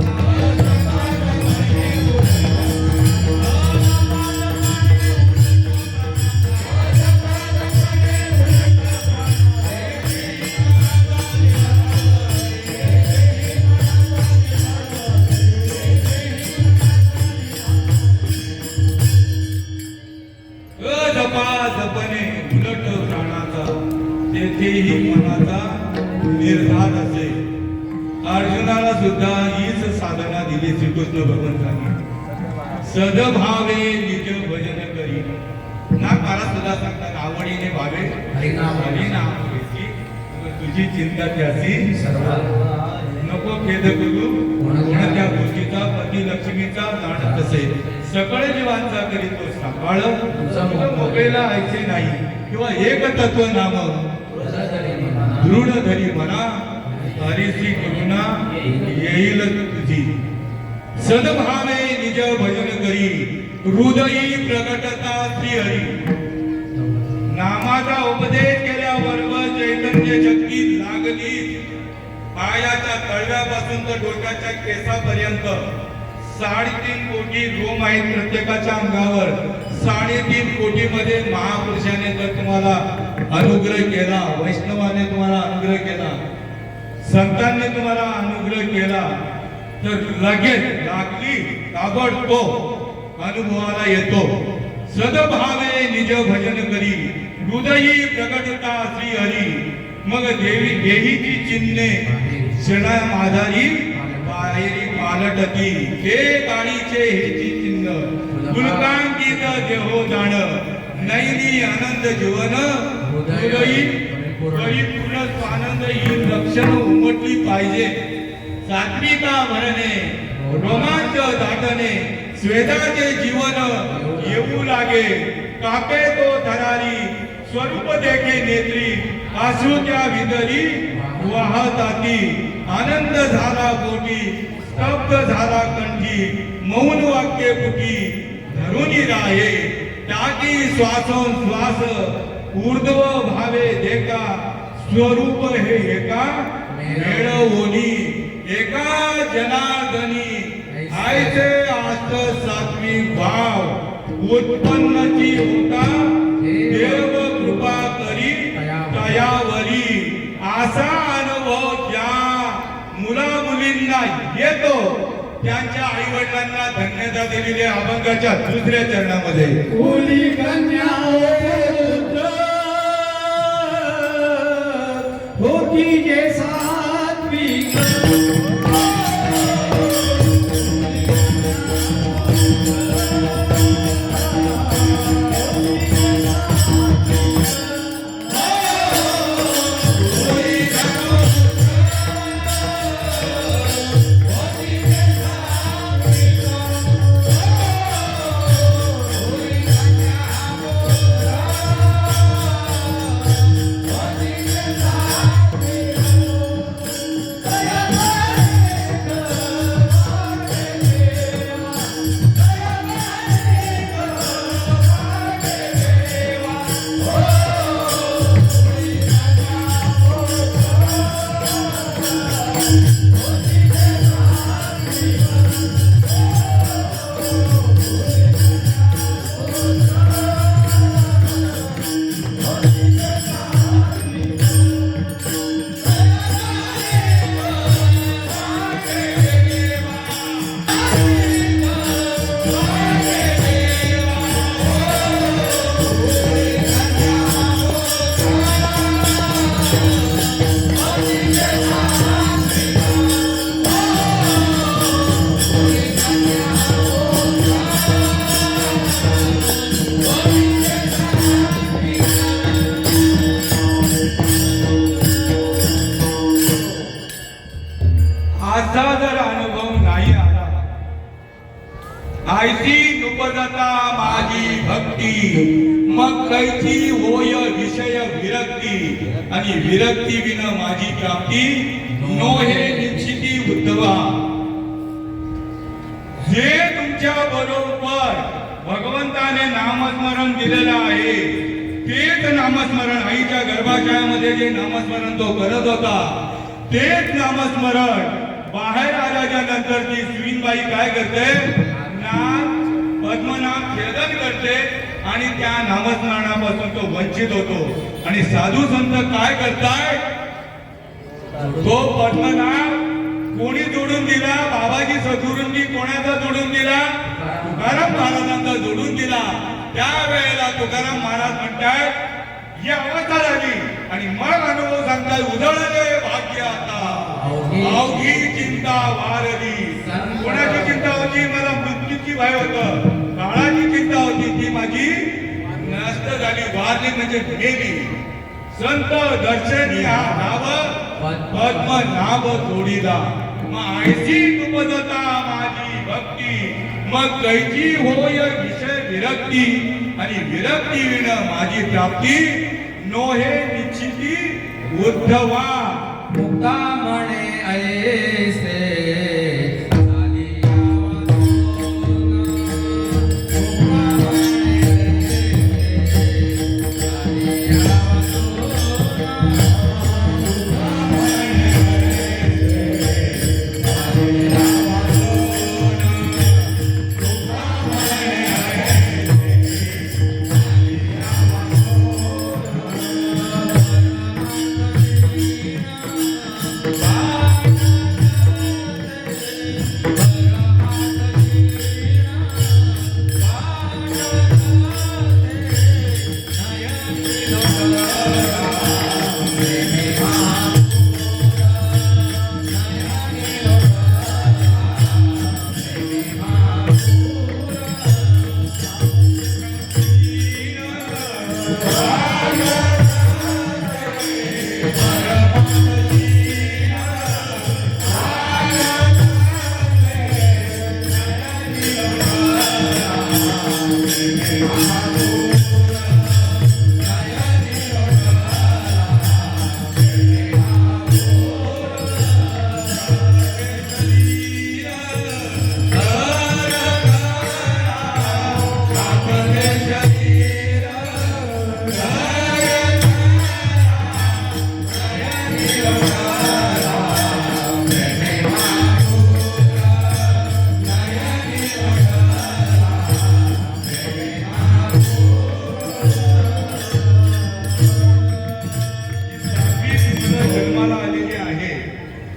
जपणे उलट प्राणाचा तेथेही मनाचा निर्धार असे. अर्जुनाला सुद्धा हीच साधना दिली श्रीकृष्ण भगवंतांनी. सद्भावे निज भजन करी. ना मला सुद्धा सांगतात आवडीने भावे हरिनाम घेतली तुझी चिंता त्याची नको खेद करू कोणत्या गोष्टीचा पती लक्ष्मीचा जाणत असे. सकळ जीवांचा करी तो सांभाळ मोकळेला ऐसे नाही किंवा एक तत्व नाम दृढ धरी म्हणा हरिसी करुणा येईल तुझी. सद्भावे निज भजन करी हृदयी प्रगटता श्री हरी. नामाचा उपदेश केल्याबरोबर चैतन्य शक्ती लागली. पायाच्या तळव्यापासून तर डोक्याच्या केसापर्यंत 3.5 कोटी रोम आहेत प्रत्येकाच्या अंगावर. 3.5 कोटीमध्ये महापुरुषाने जर तुम्हाला अनुग्रह केला, वैष्णवाने तुम्हाला अनुग्रह केला, संतांनी तुम्हाला अनुग्रह केला तर लगेच लागली ताबडतोब अनुभवाला येतो. सद्भावे निज भजन करी हृदयी प्रगटता श्री हरी. मग देवी देहीची चिन्हे क्षणा माधारी बाहेरी पालटती. हे काळीचे हेची चिन्ह गुलकांकित देहो जाण नैनी आनंद जीवन हृदयी परिपूर्ण आनंद ही लक्षण उमटली पाहिजे. सात्विका भरणे रोमांच दाटणे स्वेदाचे जीवन येऊ लागे. कापे तो धरारी स्वरूप देखे नेत्री आसू त्या विदरी वाहताती. आनंद झाला पोटी स्तब्ध झाला कंठी मौन वाक्य फुटी धरुनी राहे. टाकी श्वासोश्वास ऊर्ध्व भावे देखा स्वरूप हे एका मेळवोनी एका जनार्दनी. आयचे आस्त सात्विक भाव उत्पन्नची होता देव कृपा करी तयावरी. असा अनुभव ज्या मुला मुलींना येतो त्यांच्या आई वडिलांना धन्यता दिलेली अभंगाच्या दुसऱ्या चरणामध्ये
ओली कन्या होती जे सात्विक
माझी भक्ती मग कैची होय विषय विरक्ती आणि विरक्ती विन माझी प्राप्ती नोहे निश्चिती उद्धवा. जे तुमच्या बरोबर भगवंताने नामस्मरण दिलेलं आहे तेच नामस्मरण आईच्या गर्भाशयामध्ये जे नामस्मरण तो करत होता तेच नामस्मरण बाहेर आल्याच्या नंतर ती सुईनबाई काय करते, नाम पद्मनाम छेदन करते आणि त्या नामस्मरणापासून तो वंचित होतो. आणि साधू संत काय करताय, तो पद्मनाम कोणी जोडून दिला, बाबाजी सद्गुरूंनी कोणाचा जोडून दिला, तुकाराम महाराजांचा जोडून दिला. त्यावेळेला तुकाराम महाराज म्हणतात ही अवस्था झाली आणि मग अनुभव सांगताय उजळले भाग्य आता अवघी चिंता वारली. कोणाची चिंता होती, मला मृत्यूची भय होत, काळाची चिंता होती ती माझी नष्ट झाली, वारली म्हणजे गेली. संत दर्शनी हा नाव पद्म नाव जोडीला. मग ऐशी तुपजता माझी भक्ती मग कैची होय विषय विरक्ती आणि विरक्ती विण माझी प्राप्ती नोहे निश्चिती उद्धवा.
मुक्ता म्हणे ऐसे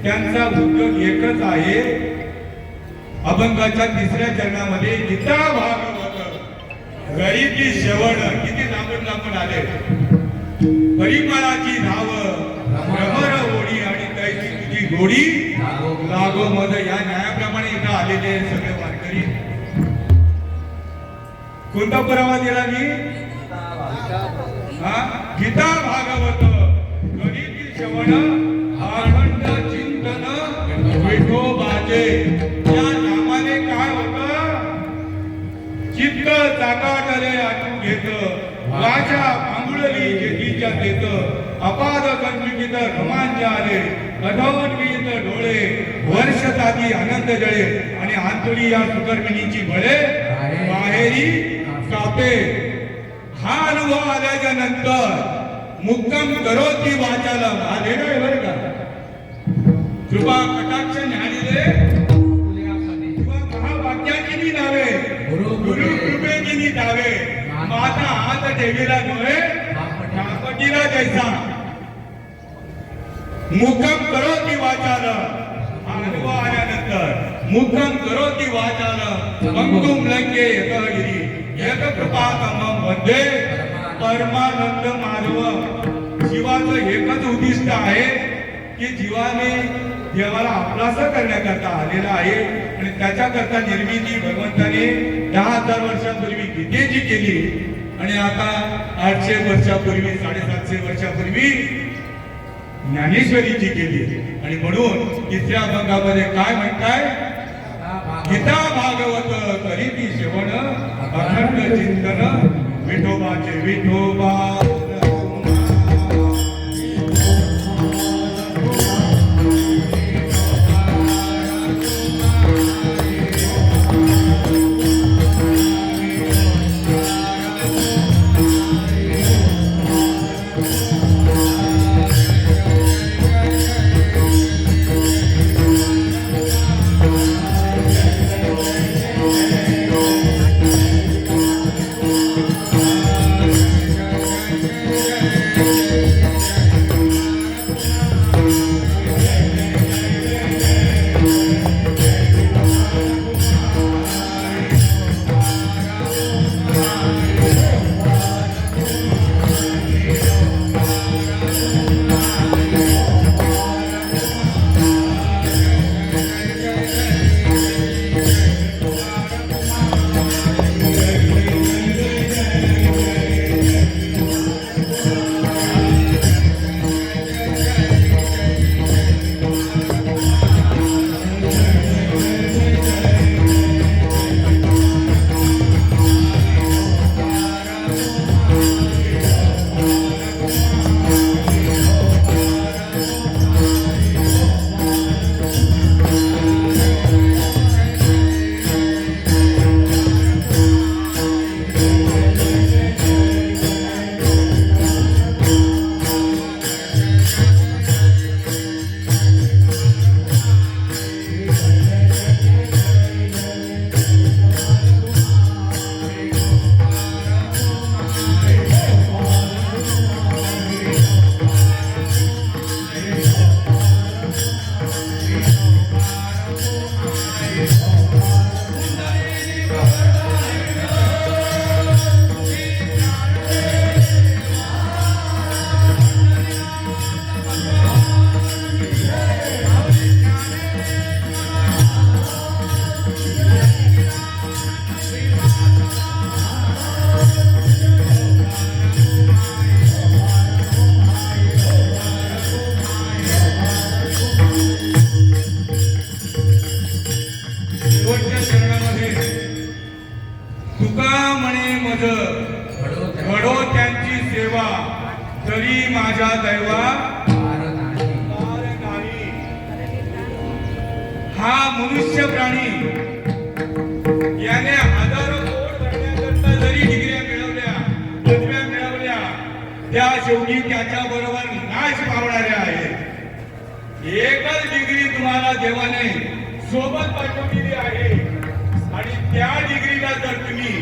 त्यांचा उद्योग एकच आहे. अभंगाच्या तिसऱ्या चरणामध्ये गीता भागवत गरीबी श्रवण किती लांबून आले. परिमळाची नाव भ्रमर ओढी आणि कैची तुझी गोडी लागो मद या न्यायाप्रमाणे इथं आलेले सगळे वारकरी. कोणता पुरावा दिला मी, गीता भागवत गरीबी श्रवण अखंड चिंतन विठोबाचे. या नामाने काय होत, चित्त चाकाटले आठवून घेत, वाचा आंघुळली जेतीच्या देत, अपाद कंजुकित रोमांच आले, अधवन्वित डोळे, वर्ष ताती आनंद जळे आणि आंतुरी या सुकर्मिणीची बळे बाहेरी कापे. हा अनुभव आल्याच्या नंतर मुक्काम करोती वाचाला आलेलो आहे बरं का. कृपा कटाक्ष ज्ञानीले किंवा महावाक्याची नी नावे गुरु कृपेची नी नावे माता हात ठेवीला नव्हे ठापटीला जैसा. मुक्काम करोती वाचाला हा अनुभव आल्यानंतर मुक्काम करोती वाचाला अंकुम लंके यतगिरी यत कृपा तमम वंदे परमानंद माधव. जीवाचं एकच उद्दिष्ट आहे की जीवाने देवाला आपलासा करण्याकरता आलेला आहे आणि त्याच्याकरता निर्मिती भगवंताने 10,000 वर्षापूर्वी गीतेची केली आणि आता 800 वर्षापूर्वी 750 वर्षापूर्वी ज्ञानेश्वरीची केली. आणि म्हणून तिसऱ्या अभंगामध्ये काय म्हणताय, गीता भागवत करी ती श्रवण अखंड चिंतन विठोबाचे विठोबा शेवटच्या चरणामध्ये तुका म्हणे मज घडो त्यांची सेवा तरी माझ्या दैवा
पार नाही.
पार नाही. हा मनुष्य प्राणी याने हजारो कोट करण्याकरता जरी डिग्र्या मिळवल्या पदव्या मिळवल्या त्या शेवटी त्याच्या बरोबर नाश पावणाऱ्या आहेत. एकच डिग्री तुम्हाला देवाने सोबत पाठवलेली आहे आणि त्या डिग्रीला जर तुम्ही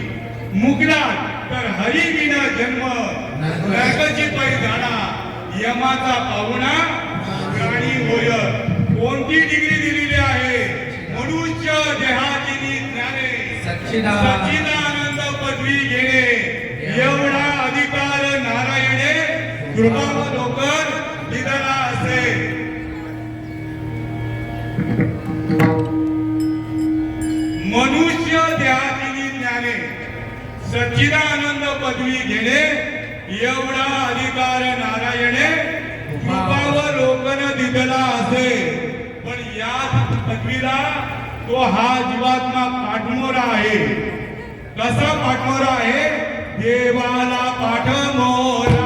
मुकलात तर हरी विना जन्म नरकाची पै जाणा यमाचा पाहुणा प्राणी होय. कोणती डिग्री दिलेली आहे? मनुष्य देहाची ज्ञाने सच्चिदानंद पदवी घेणे एवढा अधिकार नारायणे कृपावलोकन दिलेला असे. मनुष्य देहातील ज्ञाने सच्चिदानंद पदवी घेणे एवढा अधिकार नारायणे कृपावलोकन दिलेला असे. पण या पदवीला तो हा जीवात्मा पाठमोरा आहे. कसा पाठमोरा आहे? देवाला पाठमोरा.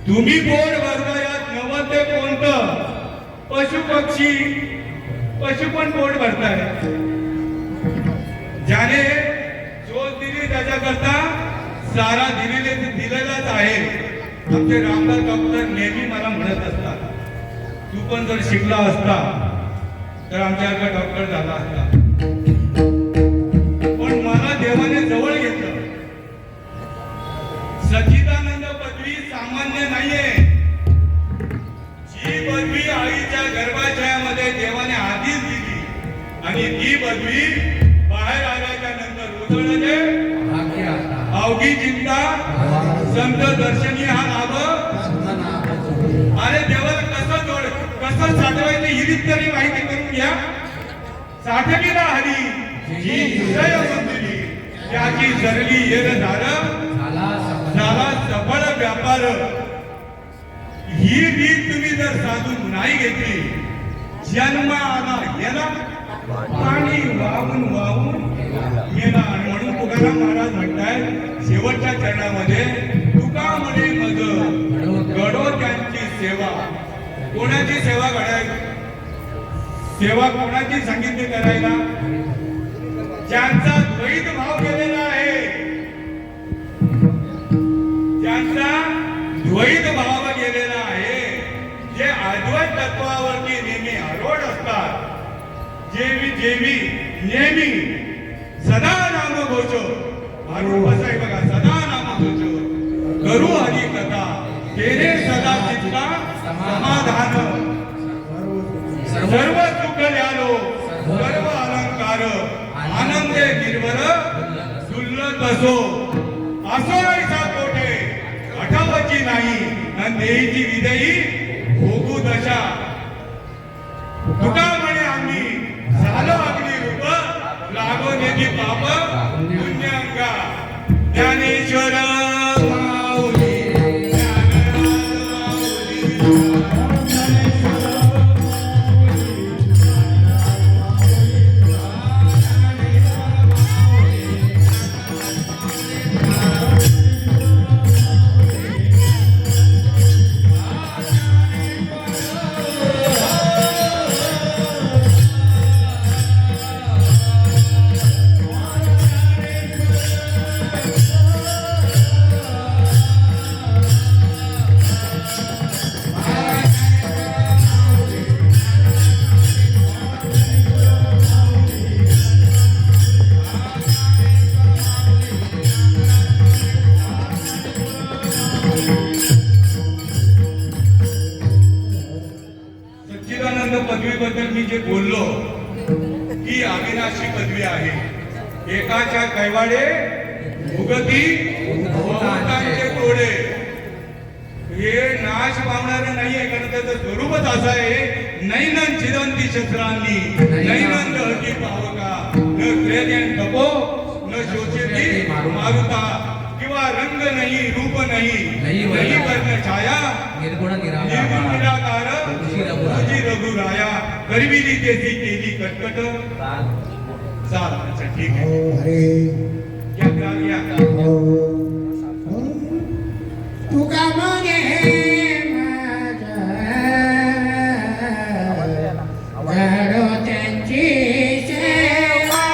तुम्ही पोट भरतायात नवते कोणतं? पशु पक्षी पशु पण पोट भरताय. ज्याने जो दिली त्याच्याकरता सारा दिलेलाच आहे. आमचे रामदास डॉक्टर नेहमी मला म्हणत असतात, तू पण जर शिकला असता तर आमच्यासारखा डॉक्टर झाला असता. पण मला देवाने जवळ घेतलं. सच्चिदानंद पदवी सामान्य नाहीये. जी पदवी आईच्या गर्भाशयामध्ये देवाने आधीच दिली आणि ती पदवी बाहेर आल्याच्या नंतर उजळले अवघी चिंता संत दर्शनी हा लाभ. अरे देवाला कसं साठवायचं विहिरीत तरी माहिती करून घ्या. साठवीला हरी जी हृदय मंदिरी त्याची जरली येर झालं झाला सफळ व्यापार. ही रीत तुम्ही जर साधून नाही घेतली, जन्म आला याला पाणी वाहून वाहून गेला. आणि म्हणून तुकाराम महाराज म्हणतायत शेवटच्या चरणामध्ये, तुका म्हणे मज घडो त्यांची सेवा. कोणाची सेवा घडायची? सेवा कोणाची सांगितली करायला? ज्यांचा द्वैत भाव केलेला आहे, ज्यांचा द्वैत भाव गेलेला आहे, जे अद्वैत तत्वावरती नेहमी आरोढ असतात, जेवी नेहमी सदा नाम घोष. आरोप असा आहे बघा, सदा नाम घोष करू हरी कथा तेरे सदा चित्ता समाधान. सर्व सुख ल्यालो सर्व अलंकार आनंदे गिरवर दुल्लत असो. असो ऐसा कोठे आठवची नाही न देईची विदयी भोगू दशा. तुका म्हणे आम्ही झालो अग्नी रूप लागो नेती पाप पुण्य अंगा. ज्ञानेश्वर माऊली पदवीबद्दल मी जे बोललो ही अविनाशी पदवी आहे. एकाच्या कैवाडे भुगती बहुतांचे तोडे. हे नाश पावणारे नाहीये, कारण त्याचं स्वरूपच असं आहे. नैनन चिरंती शस्त्रांनी नैनंद हटी पावका न त्रेन तपो न शोचेती मारुता. किंवा रंग नाही रूप नाही नाही वर्ण छाया
निर्गुण
निराकार तुझी रघुराया. गरिबीनी तेजी केली कटकट चाल. अच्छा ठीक आहे, या
तुका म्हणे घडो त्यांची सेवा.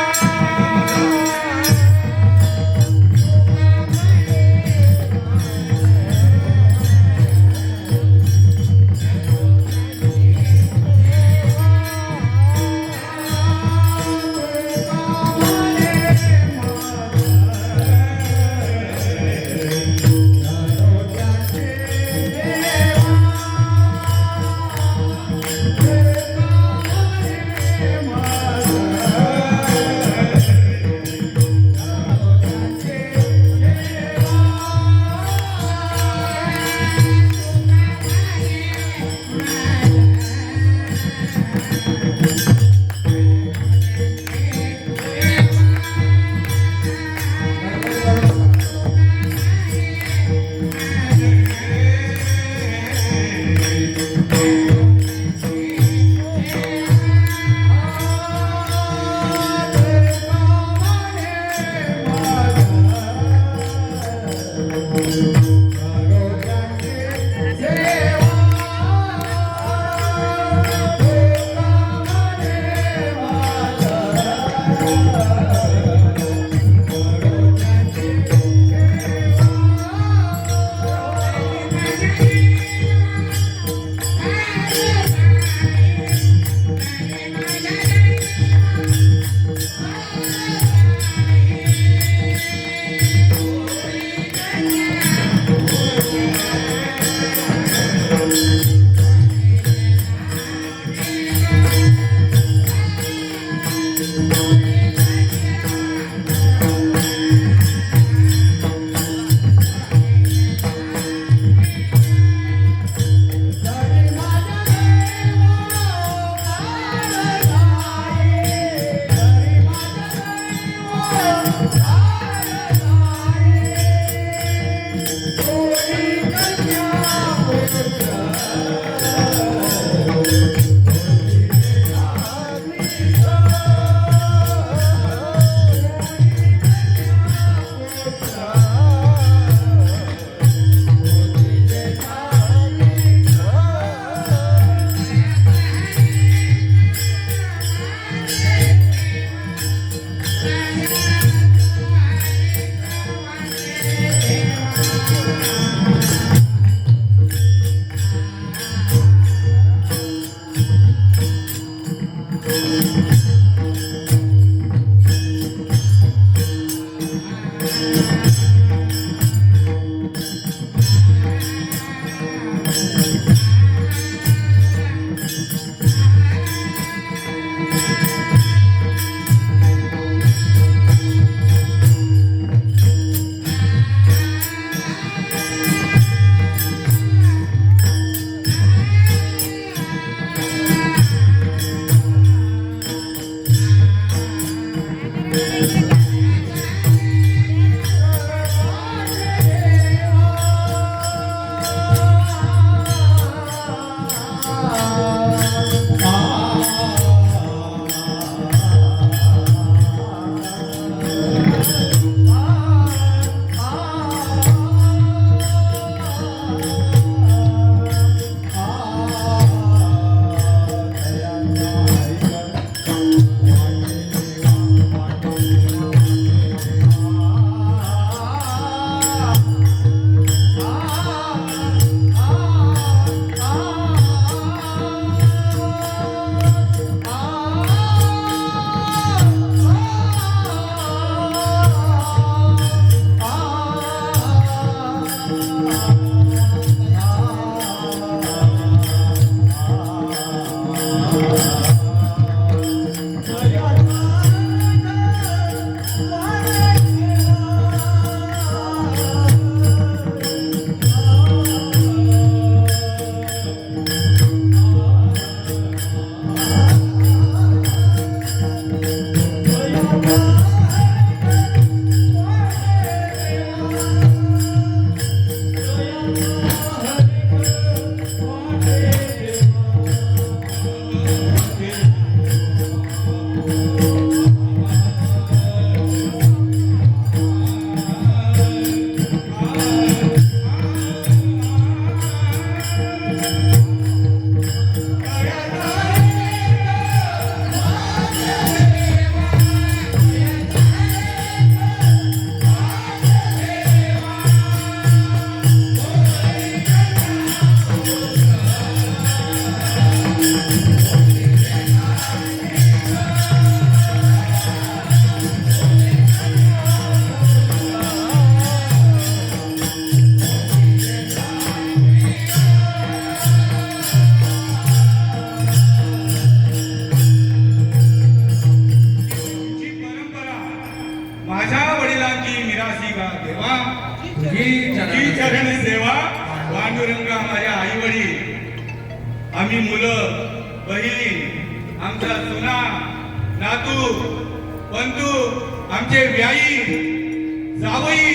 माझ्या वडिलांची मिरासी गा देवा
तुझी
की चरण सेवा पांडुरंगा माझ्या आई वडील आम्ही मुलं बहीण आमचा सुना नातू बंधू आमचे व्याई जावई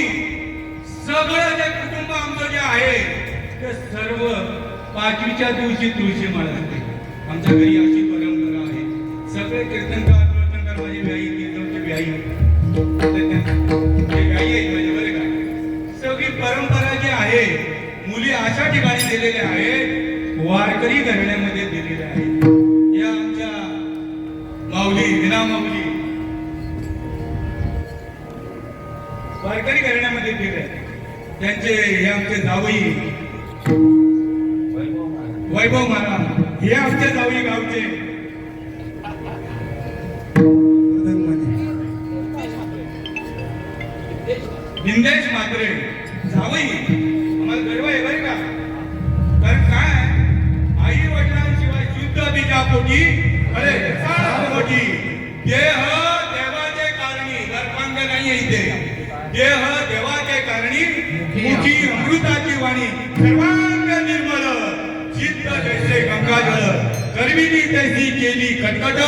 सगळं जे कुटुंब आमचं जे आहे ते सर्व पाचवीच्या दिवशी तुळशी माळ असते आमच्या घरी अशी परंपरा आहे सगळे कीर्तनकार कीर्तनकार माझे व्याई कीर्तनचे व्याई ते व्याई आहेत माझे बरे का सगळी परंपरा जी आहे मुली अशा ठिकाणी दिलेल्या आहेत वारकरी घराण्यामध्ये दिलेल्या आहेत या आमच्या माऊली विना माऊली वारकरी घराण्यामध्ये दिले त्यांचे हे आमचे जावई वैभव महाराज हे आमचे जावई गावचे हिंदेश मात्रे जावई आम्हाला गर्व आहे बरे का कारण काय आई वडिलांशिवाय शुद्ध बीजा पोटी अरे पोटी देह देवाचे कारणी दर्पांग नाही इथे देह देवाचे कारणी मुखी अमृताची वाणी सर्वांग निर्मल चित्त जैसे गंगाजळ करविली तैसी केली कटकट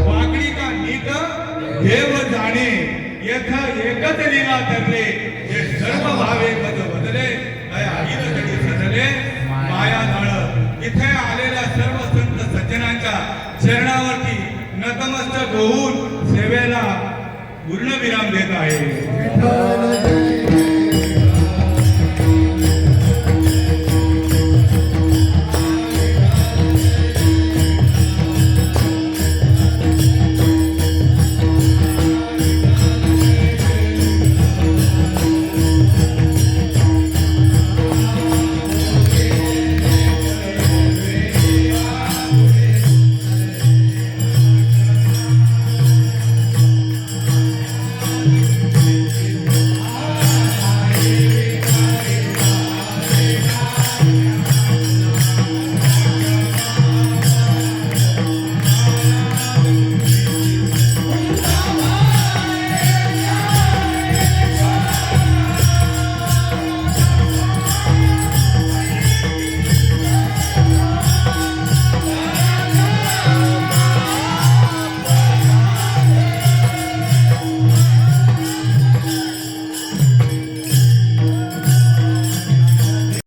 वाकडी का नीत देव जाणे येथ एकच लीला धरले हे सर्व भावे पद बदले आईला तरी सजले माया झाळ इथे आलेल्या सर्व संत सज्जनांच्या चरणावरती नतमस्तक होऊन सेवेला पूर्ण विराम देत आहे.